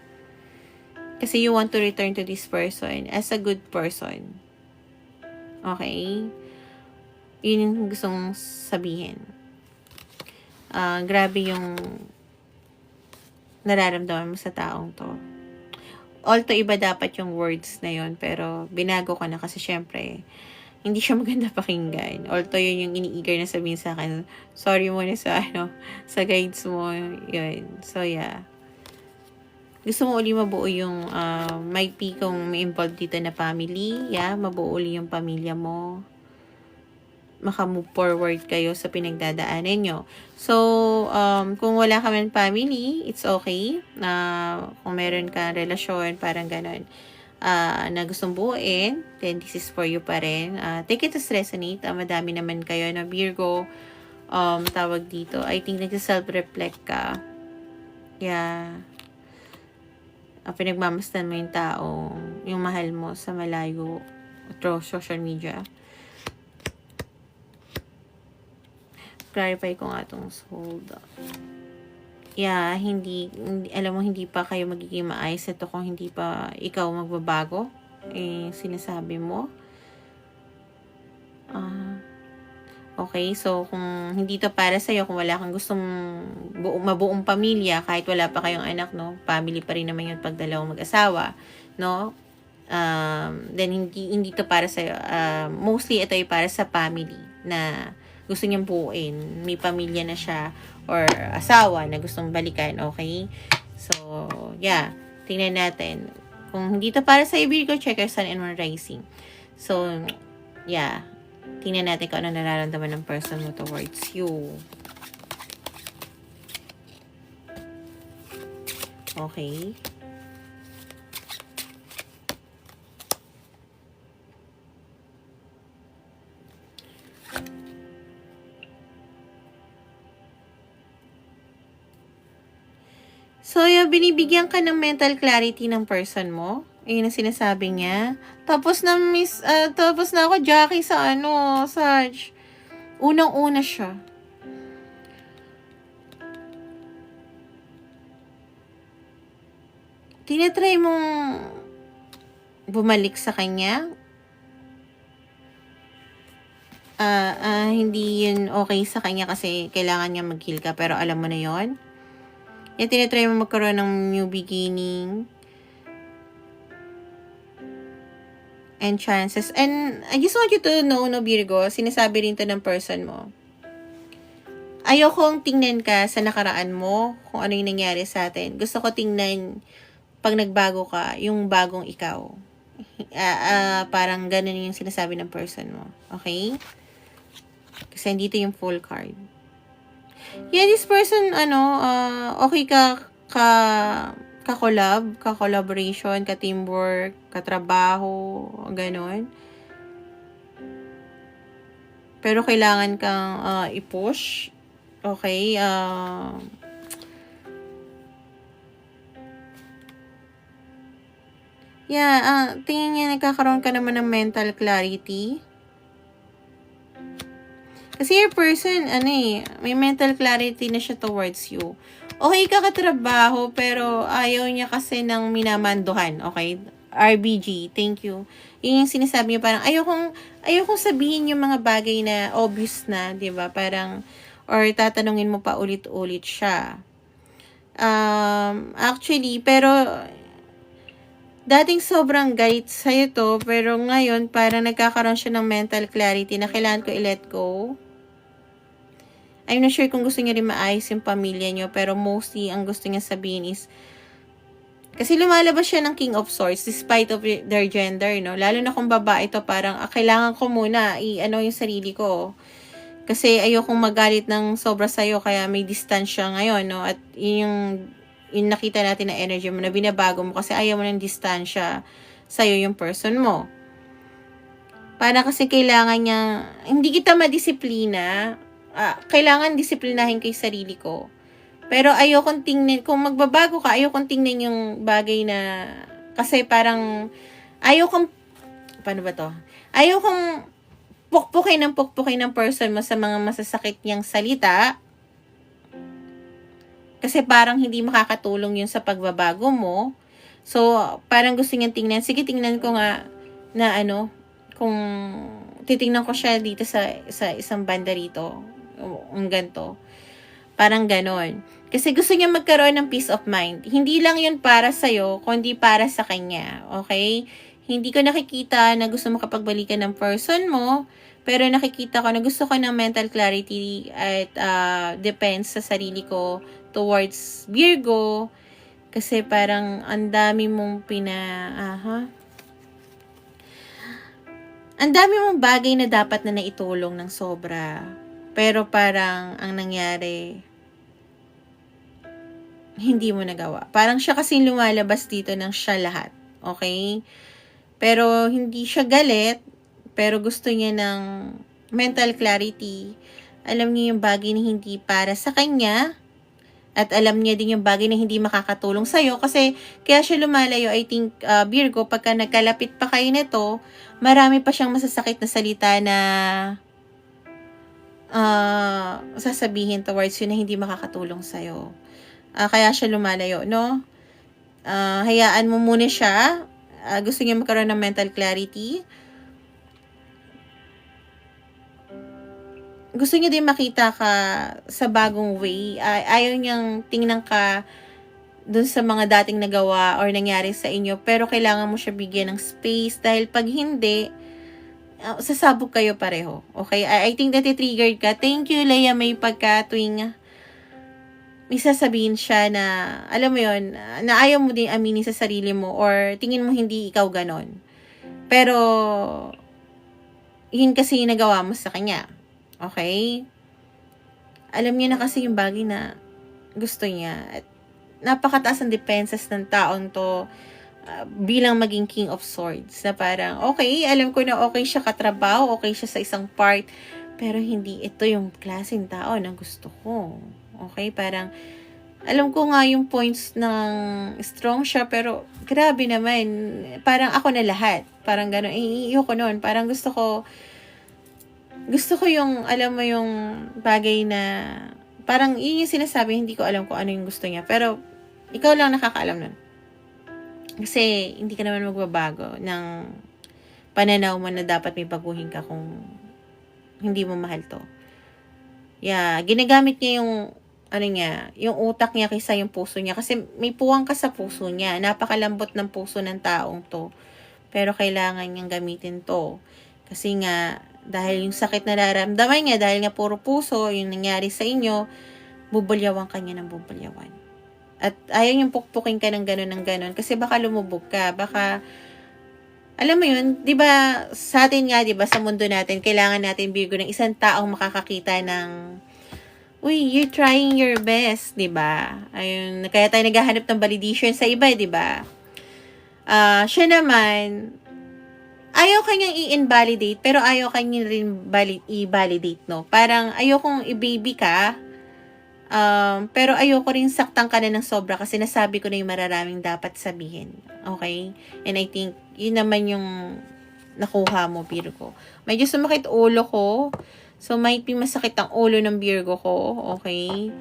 Kasi you want to return to this person as a good person. Okay? Yun yung gustong sabihin. Grabe yung nararamdaman mo sa taong to. Although iba dapat yung words na yun, pero binago ka na kasi syempre, hindi siya maganda pakinggan. Although yun yung ini-eager na sabihin sa akin, sorry muna sa, sa guides mo, yun. So, yeah. gusto mo uli mabuo yung, may kung may involved dito na family, yeah, mabuo uli yung pamilya mo. Maka-move forward kayo sa pinagdadaanan nyo. So, kung wala ka man family, it's okay. Kung meron ka relasyon, parang ganon, na gustong buuin, then this is for you pa rin. Take it as resonate. Madami naman kayo na Virgo, tawag dito. I think nagsa-self-reflect ka. Yeah. Pinagmamasdan mo yung tao, yung mahal mo sa malayo through social media. Clarify ko nga itong hold up. Yeah, alam mo, hindi pa kayo magiging maayos ito kung hindi pa ikaw magbabago. Sinasabi mo. Okay, so kung hindi to para sa'yo, kung wala kang gustong mabuong pamilya, kahit wala pa kayong anak, no? Family pa rin naman yun pag dalawang mag-asawa, no? Then hindi to para sa'yo. Mostly ito ay para sa family na gusto niyang buuin. May pamilya na siya or asawa na gustong balikan, okay? So, yeah. Tingnan natin. Kung hindi to para sa Virgo, check your sun and moon rising. So, yeah. Tingnan natin kung ano nararamdaman ng person mo towards you. Okay. So, binibigyan ka ng mental clarity ng person mo. Ayun ang sinasabi niya. Tapos na ako, Jackie, sa Sarge. Unang-una siya. Tinatry mong bumalik sa kanya. Hindi yun okay sa kanya kasi kailangan niya mag-heal ka, pero alam mo na yon. Yan, tinatry mo magkaroon ng new beginning and chances. And I just want you to know, no, Virgo, sinasabi rin to ng person mo. Ayokong tingnan ka sa nakaraan mo, kung ano yung nangyari sa atin. Gusto ko tingnan, pag nagbago ka, yung bagong ikaw. Parang ganun yung sinasabi ng person mo. Okay? Kasi dito yung full card. Yeah, this person, okay ka-collaboration, ka-teamwork, ka-trabaho, ganon. Pero kailangan kang i-push. Okay? Tingin niya nagkakaroon ka naman ng mental clarity. Kasi your person, may mental clarity na siya towards you. Okay ka katrabaho, pero ayaw niya kasi ng minamanduhan. Okay? RBG, thank you. Yun yung sinasabi niya, parang ayokong sabihin yung mga bagay na obvious na, di ba? Parang, or tatanungin mo pa ulit-ulit siya. Actually, pero dating sobrang galit sa'yo to, pero ngayon, parang nagkakaroon siya ng mental clarity na kailangan ko i-let go. I'm not sure kung gusto niya rin maayos yung pamilya niyo, pero mostly ang gusto niya sabihin is, kasi lumalabas siya ng King of Swords despite of their gender, no? Lalo na kung babae to, parang kailangan ko muna yung sarili ko. Kasi ayokong magalit ng sobra sa'yo, kaya may distansya ngayon, no? At yung nakita natin na energy mo na binabago mo kasi ayaw mo ng distansya sa'yo yung person mo. Para kasi kailangan niya, hindi kita madisiplina, kailangan disiplinahin ko yung sarili ko. Pero ayokong tingnan, kung magbabago ka, ayokong tingnan yung bagay na, kasi parang, paano ba to? Ayokong pukpukin ng person mo sa mga masasakit niyang salita. Kasi parang hindi makakatulong yun sa pagbabago mo. So, parang gusto niyang tingnan, sige, tingnan ko nga, na kung titingnan ko siya dito sa isang banda rito, ang ganito. Parang ganon. Kasi gusto niya magkaroon ng peace of mind. Hindi lang yun para sa'yo, kundi para sa kanya. Okay? Hindi ko nakikita na gusto mo kapagbalikan ng person mo, pero nakikita ko na gusto ko ng mental clarity at depends sa sarili ko towards Virgo Kasi parang ang dami mong ang dami mong bagay na dapat na naitulong ng sobra. Pero parang ang nangyari, hindi mo nagawa. Parang siya kasing lumalabas dito ng siya lahat. Okay? Pero hindi siya galit, pero gusto niya ng mental clarity. Alam niya yung bagay na hindi para sa kanya, at alam niya din yung bagay na hindi makakatulong sa'yo. Kasi kaya siya lumalayo, I think, Virgo, pagka nagkalapit pa kayo nito, marami pa siyang masasakit na salita na sasabihin towards you na hindi makakatulong sa'yo. Kaya siya lumalayo, no? Hayaan mo muna siya. Gusto niya magkaroon ng mental clarity. Gusto niya din makita ka sa bagong way. Ayaw niyang tingnan ka dun sa mga dating nagawa or nangyari sa inyo. Pero kailangan mo siya bigyan ng space. Dahil pag hindi, sasabog kayo pareho. Okay? I think that triggered ka. Thank you, Leia, may pagka tuwing may sasabihin siya na, alam mo yun, na ayaw mo din aminin sa sarili mo or tingin mo hindi ikaw ganon. Pero, yun kasi yung nagawa mo sa kanya. Okay? Alam niya na kasi yung bagay na gusto niya. At napakataas ang defenses ng taong to bilang maging King of Swords. Na parang, okay, alam ko na okay siya katrabaho, okay siya sa isang part, pero hindi ito yung klaseng tao na gusto ko. Okay, parang alam ko nga yung points ng strong siya, pero grabe naman, parang ako na lahat. Parang gano'n, ko noon. Parang gusto ko yung, alam mo yung bagay na, parang yun yung sinasabi, hindi ko alam kung ano yung gusto niya. Pero, ikaw lang nakakaalam nun. Kasi, hindi ka naman magbabago ng pananaw mo na dapat may baguhin ka kung hindi mo mahal to. Yeah, ginagamit niya yung yung utak niya kaysa yung puso niya. Kasi may puwang ka sa puso niya. Napakalambot ng puso ng taong to. Pero kailangan niyang gamitin to. Kasi nga, dahil yung sakit na nararamdaman niya, dahil nga puro puso, yung nangyari sa inyo, bubulyawan ka niya ng bubulyawan. At ayaw niyang pukpukin ka ng gano'n. Kasi baka lumubog ka. Baka, alam mo yun, di ba, sa atin nga, di ba, sa mundo natin, kailangan natin, Virgo, ng isang taong makakakita ng you're trying your best, 'di ba? Ayun, kaya tayo naghahanap ng validation sa iba, 'di ba? Siya naman ayaw kanyang i-invalidate, pero ayaw kanya rin i-validate, no? Parang ayokong i-baby ka, pero ayoko rin saktan ka na ng sobra kasi nasabi ko na yung mararaming dapat sabihin. Okay? And I think, yun naman yung nakuha mo, Virgo. Medyo sumakit ulo ko. So, might be masakit ang ulo ng Virgo ko. Okay?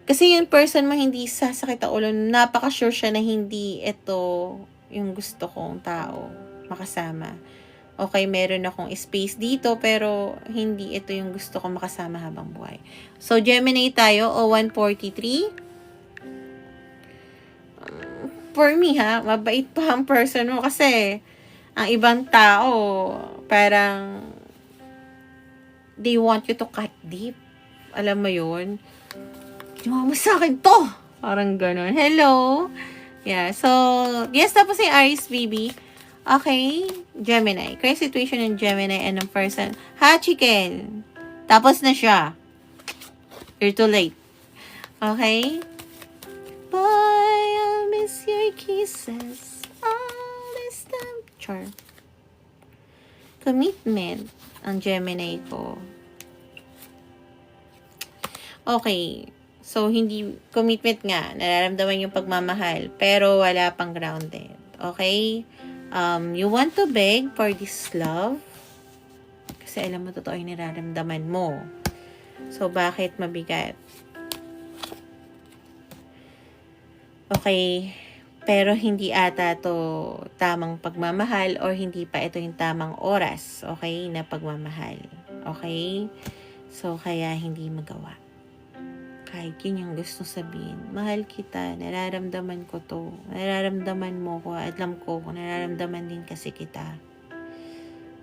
Kasi yung person mo hindi sasakit ang ulo. Napaka-sure siya na hindi ito yung gusto kong tao makasama. Okay, meron akong space dito, pero hindi ito yung gusto kong makasama habang buhay. So, Gemini tayo, o 143. For me, mabait pa ang person mo kasi ang ibang tao, parang they want you to cut deep. Alam mo yun? Ginawa mo sa akin to! Parang ganun. Hello? Yeah, so, yes, tapos si Aries, baby. Okay, Gemini. Current situation in Gemini and a person. Chicken. Tapos na siya. You're too late. Okay? Boy, I'll miss your kisses all this time. Char. Commitment ang Gemini ko. Okay. So, hindi commitment nga. Nararamdaman yung pagmamahal. Pero wala pang grounded. Okay? You want to beg for this love. Kasi alam mo, totoo yung nararamdaman mo. So, bakit mabigat? Okay. Pero hindi ata to tamang pagmamahal or hindi pa ito yung tamang oras, okay, na pagmamahal. Okay? So, kaya hindi magawa. Kahit yun yung gusto sabihin. Mahal kita, nararamdaman ko to. Nararamdaman mo ko, alam ko kung nararamdaman din kasi kita.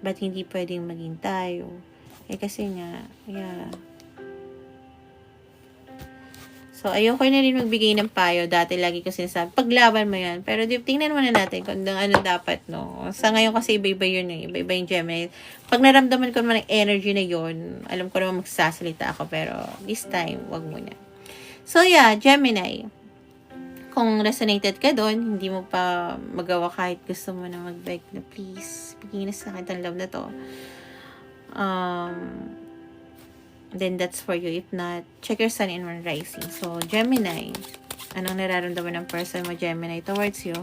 Ba't hindi pwedeng maging tayo? Kasi nga, yeah. So, ayoko na rin magbigay ng payo. Dati lagi ko sinasabi, paglaban mo yan. Pero tingnan muna natin kung ano dapat, no? Sa ngayon kasi iba-iba yun eh. Iba-iba yung Gemini. Pag naramdaman ko naman ang energy na yun, alam ko naman magsasalita ako. Pero this time, wag muna. So, yeah, Gemini. Kung resonated ka doon, hindi mo pa magawa kahit gusto mo na mag-beg na please, bigyan na sa akin ang love na to. Then that's for you. If not, check your sun and moon rising. So, Gemini, anong nararamdaman ng person mo, Gemini, towards you?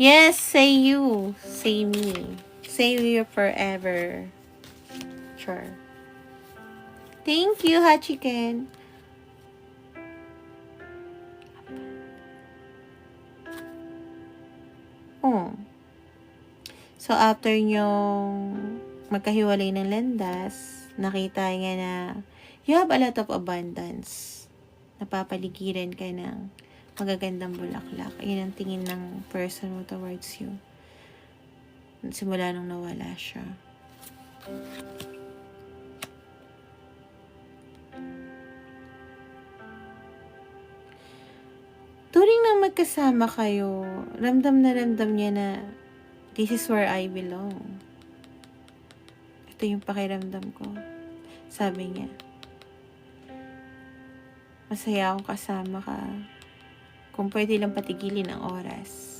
Yes, say you. Say me. Say you forever. Sure. Thank you, Hachiken. So, after nyong magkahiwalay ng landas, nakita niya na you have a lot of abundance. Napapaligiran ka ng magagandang bulaklak. Yun ang tingin ng person mo towards you. Simula nung nawala siya. Turing nang magkasama kayo, ramdam niya na this is where I belong. Ito yung pakiramdam ko. Sabi niya, masaya akong kasama ka. Kung pwede lang patigilin ang oras.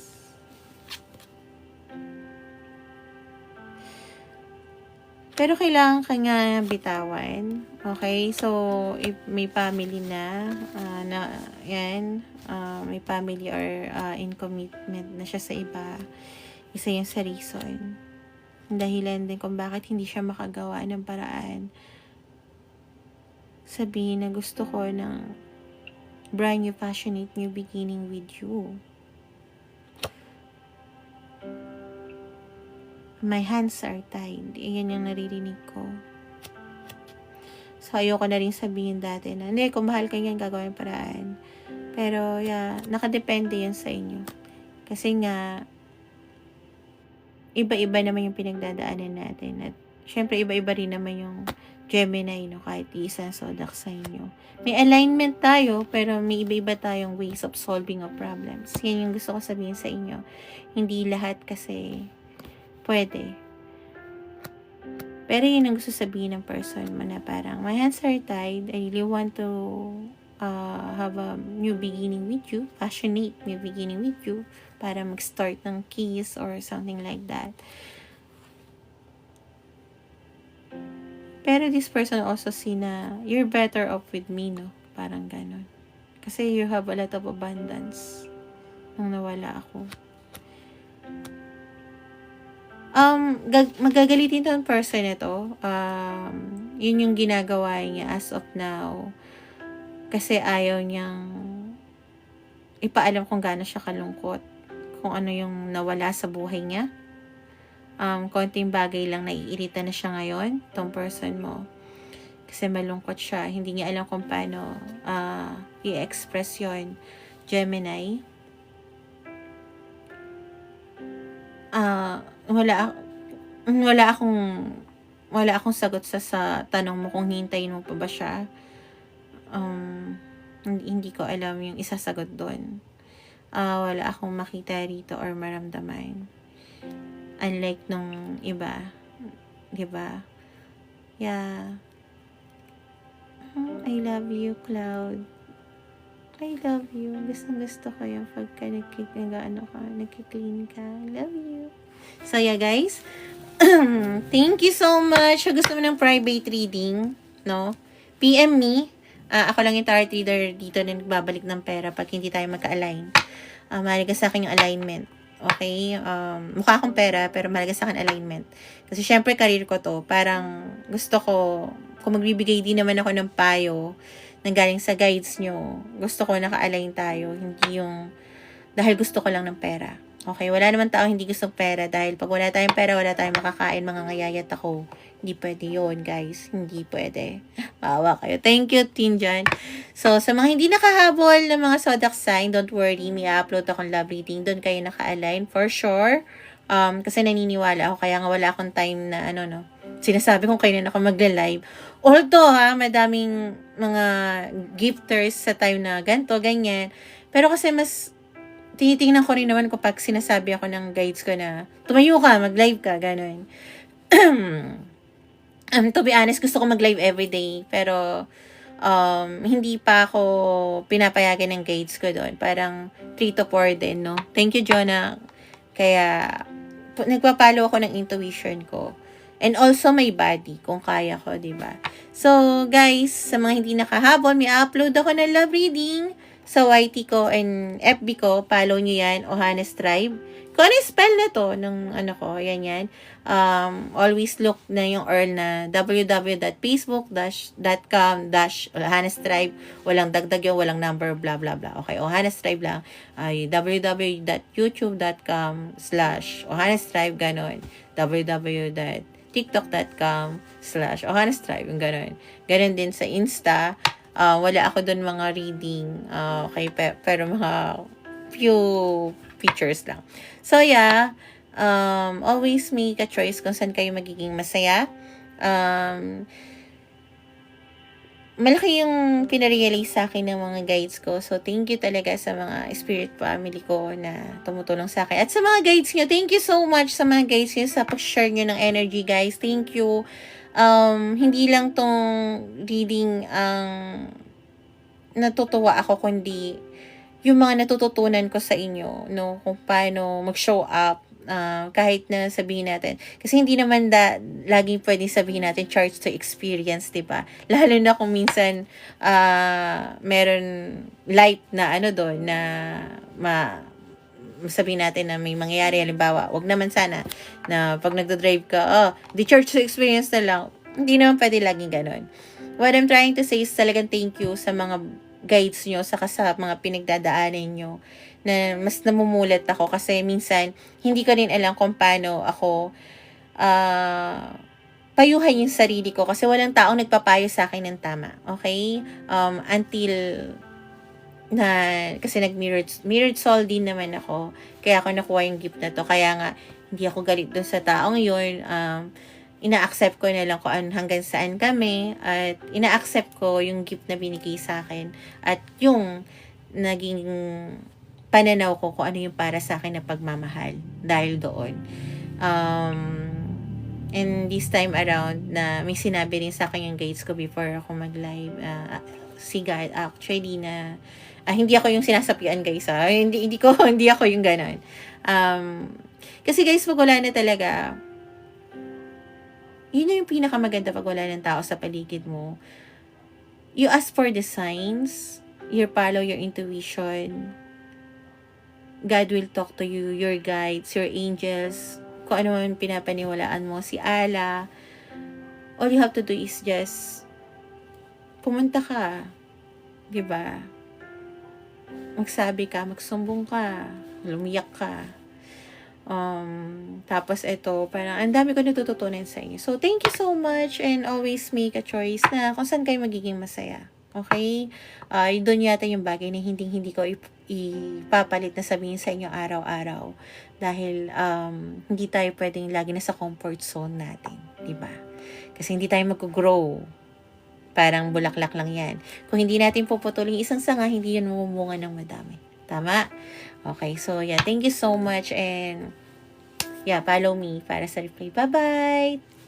Pero kailangan ka nga bitawan. Okay? So, if may family na, may family or in commitment na siya sa iba, isa yung sa reason. Dahilan din kung bakit hindi siya makagawa ng paraan. Sabihin na gusto ko ng brand new, passionate new beginning with you. My hands are tied. Iyan yung naririnig ko. So, ayoko na rin sabihin dati na, hindi, kung mahal ka yan, gagawin paraan. Pero, yeah, nakadepende yan sa inyo. Kasi nga, iba-iba naman yung pinagdadaanan natin. At syempre, iba-iba rin naman yung Gemini, no? Kahit isa zodiac sign nyo. May alignment tayo, pero may iba-iba tayong ways of solving of problems. Yan yung gusto ko sabihin sa inyo. Hindi lahat kasi pwede. Pero yun ang gusto sabihin ng person mo na parang, my hands are tied. I really want to have a new beginning with you. Passionate new beginning with you. Para mag-start ng kiss or something like that. Pero this person also see na you're better off with me, no? Parang ganon. Kasi you have a lot of abundance nung nawala ako. Magagalitin tong person ito. Yun yung ginagawa niya as of now. Kasi ayaw niyang ipaalam kung gaano siya kalungkot. Kung ano yung nawala sa buhay niya. Konting bagay lang naiirita na siya ngayon, tong person mo. Kasi malungkot siya. Hindi niya alam kung paano i-express yon, Gemini. Wala akong sagot sa tanong mo kung hintayin mo pa ba siya. Hindi ko alam yung isasagot doon. Wala akong makita rito or maramdaman. Unlike nung iba. Diba? Yeah. I love you, Cloud. I love you. Gusto ko yung pagka nagki-clean ka. I love you. So, yeah, guys. Thank you so much. Kung gusto mo ng private reading, no? PM me. Ako lang yung tarot reader dito na nagbabalik ng pera pag hindi tayo magka-align. Mahalaga sa akin yung alignment. Okay? Mukha akong pera, pero mahalaga sa akin alignment. Kasi syempre, career ko to. Parang gusto ko, kung magbibigay din naman ako ng payo nang galing sa guides nyo, gusto ko naka-align tayo. Hindi yung dahil gusto ko lang ng pera. Okay? Wala naman tao hindi gusto pera. Dahil pag wala tayong pera, wala tayong makakain, mga ngayayat ako. Hindi pwede yun, guys. Hindi pwede. Bawa kayo. Thank you, Tinjan. So, sa mga hindi nakahabol ng mga zodiac sign, don't worry. May upload akong love reading. Doon kayo naka-align for sure. Kasi naniniwala ako. Kaya nga wala akong time na, sinasabi kung kailan ako magla-live. Although, madaming mga gifters sa time na ganto, ganyan. Pero kasi mas tinitingnan ko rin naman kapag sinasabi ako ng guides ko na tumayo ka, mag-live ka, gano'n. To be honest, gusto ko mag-live everyday. Pero, hindi pa ako pinapayagan ng guides ko doon. Parang 3 to 4 din, no? Thank you, Jonah. Kaya, nagpapalo ako ng intuition ko. And also, my body, kung kaya ko, diba? So, guys, sa mga hindi nakahabol, may upload ako ng love reading sa YT ko and FB ko. Follow nyo yan, Ohanes Tribe. Kung ano yung spell na to, ng ano ko, yan. Always look na yung URL na www.facebook.com/Ohanes Tribe. Walang dagdag yung, walang number, blah, blah, blah. Okay, Ohanes Tribe lang. Ay, www.youtube.com/Ohanes Tribe, ganon. www.tiktok.com/Ohanes Tribe, yung ganon. Ganon din sa Insta. Wala ako dun mga reading. Okay, pero mga few features lang. So, yeah. Always make a choice kung saan kayo magiging masaya. Malaki yung pinarealize sa akin ng mga guides ko. So, thank you talaga sa mga spirit family ko na tumutulong sa akin. At sa mga guides nyo, thank you so much sa mga guides nyo sa pag-share nyo ng energy, guys. Thank you. Hindi lang tong reading ang natutuwa ako, kundi yung mga natututunan ko sa inyo, no? Kung paano mag-show up, kahit na sabihin natin. Kasi hindi naman laging pwedeng sabihin natin charge to experience, diba? Lalo na kung minsan meron light na ano doon na sabihin natin na may mangyayari. Halimbawa, wag naman sana na pag nagdadrive ka, the charge to experience na lang. Hindi naman pwede laging ganon. What I'm trying to say is talagang thank you sa mga guides nyo, saka sa mga pinagdadaanan nyo, na mas namumulat ako kasi minsan hindi ko rin alam kung paano ako payuhan yung sarili ko kasi walang taong nagpapayo sa akin ng tama. Okay? Until na, kasi nag-mirrored soul din naman ako, kaya ako nakuha yung gift na to. Kaya nga, hindi ako galit dun sa taong yun. Ina-accept ko na lang kung hanggang saan kami, at ina-accept ko yung gift na binigay sa akin at yung naging pananaw ko kung ano yung para sa akin na pagmamahal dahil doon. And this time around na may sinabi rin sa akin yung guides ko before ako mag-live, si God actually na hindi ako yung sinasapian, guys, hindi ako yung ganon. Kasi guys, pag wala na talaga, yun na yung pinakamaganda pag wala ng tao sa paligid mo. You ask for the signs, you follow your intuition. God will talk to you, your guides, your angels, kung ano man pinapaniwalaan mo, si Allah. All you have to do is just pumunta ka, diba? Magsabi ka, magsumbong ka, lumiyak ka. Tapos ito, parang ang dami ko natututunan sa inyo. So, thank you so much and always make a choice na kung saan kayo magiging masaya. Okay? Doon yata yung bagay na hindi ko ipapalit na sabihin sa inyo araw-araw. Dahil hindi tayo pwedeng lagi na sa comfort zone natin. Diba? Kasi hindi tayo mag-grow. Parang bulaklak lang yan. Kung hindi natin puputulin isang sanga, hindi yan mamumunga ng madami. Tama? Okay, so yeah, thank you so much and yeah, follow me para sa replay. Bye-bye!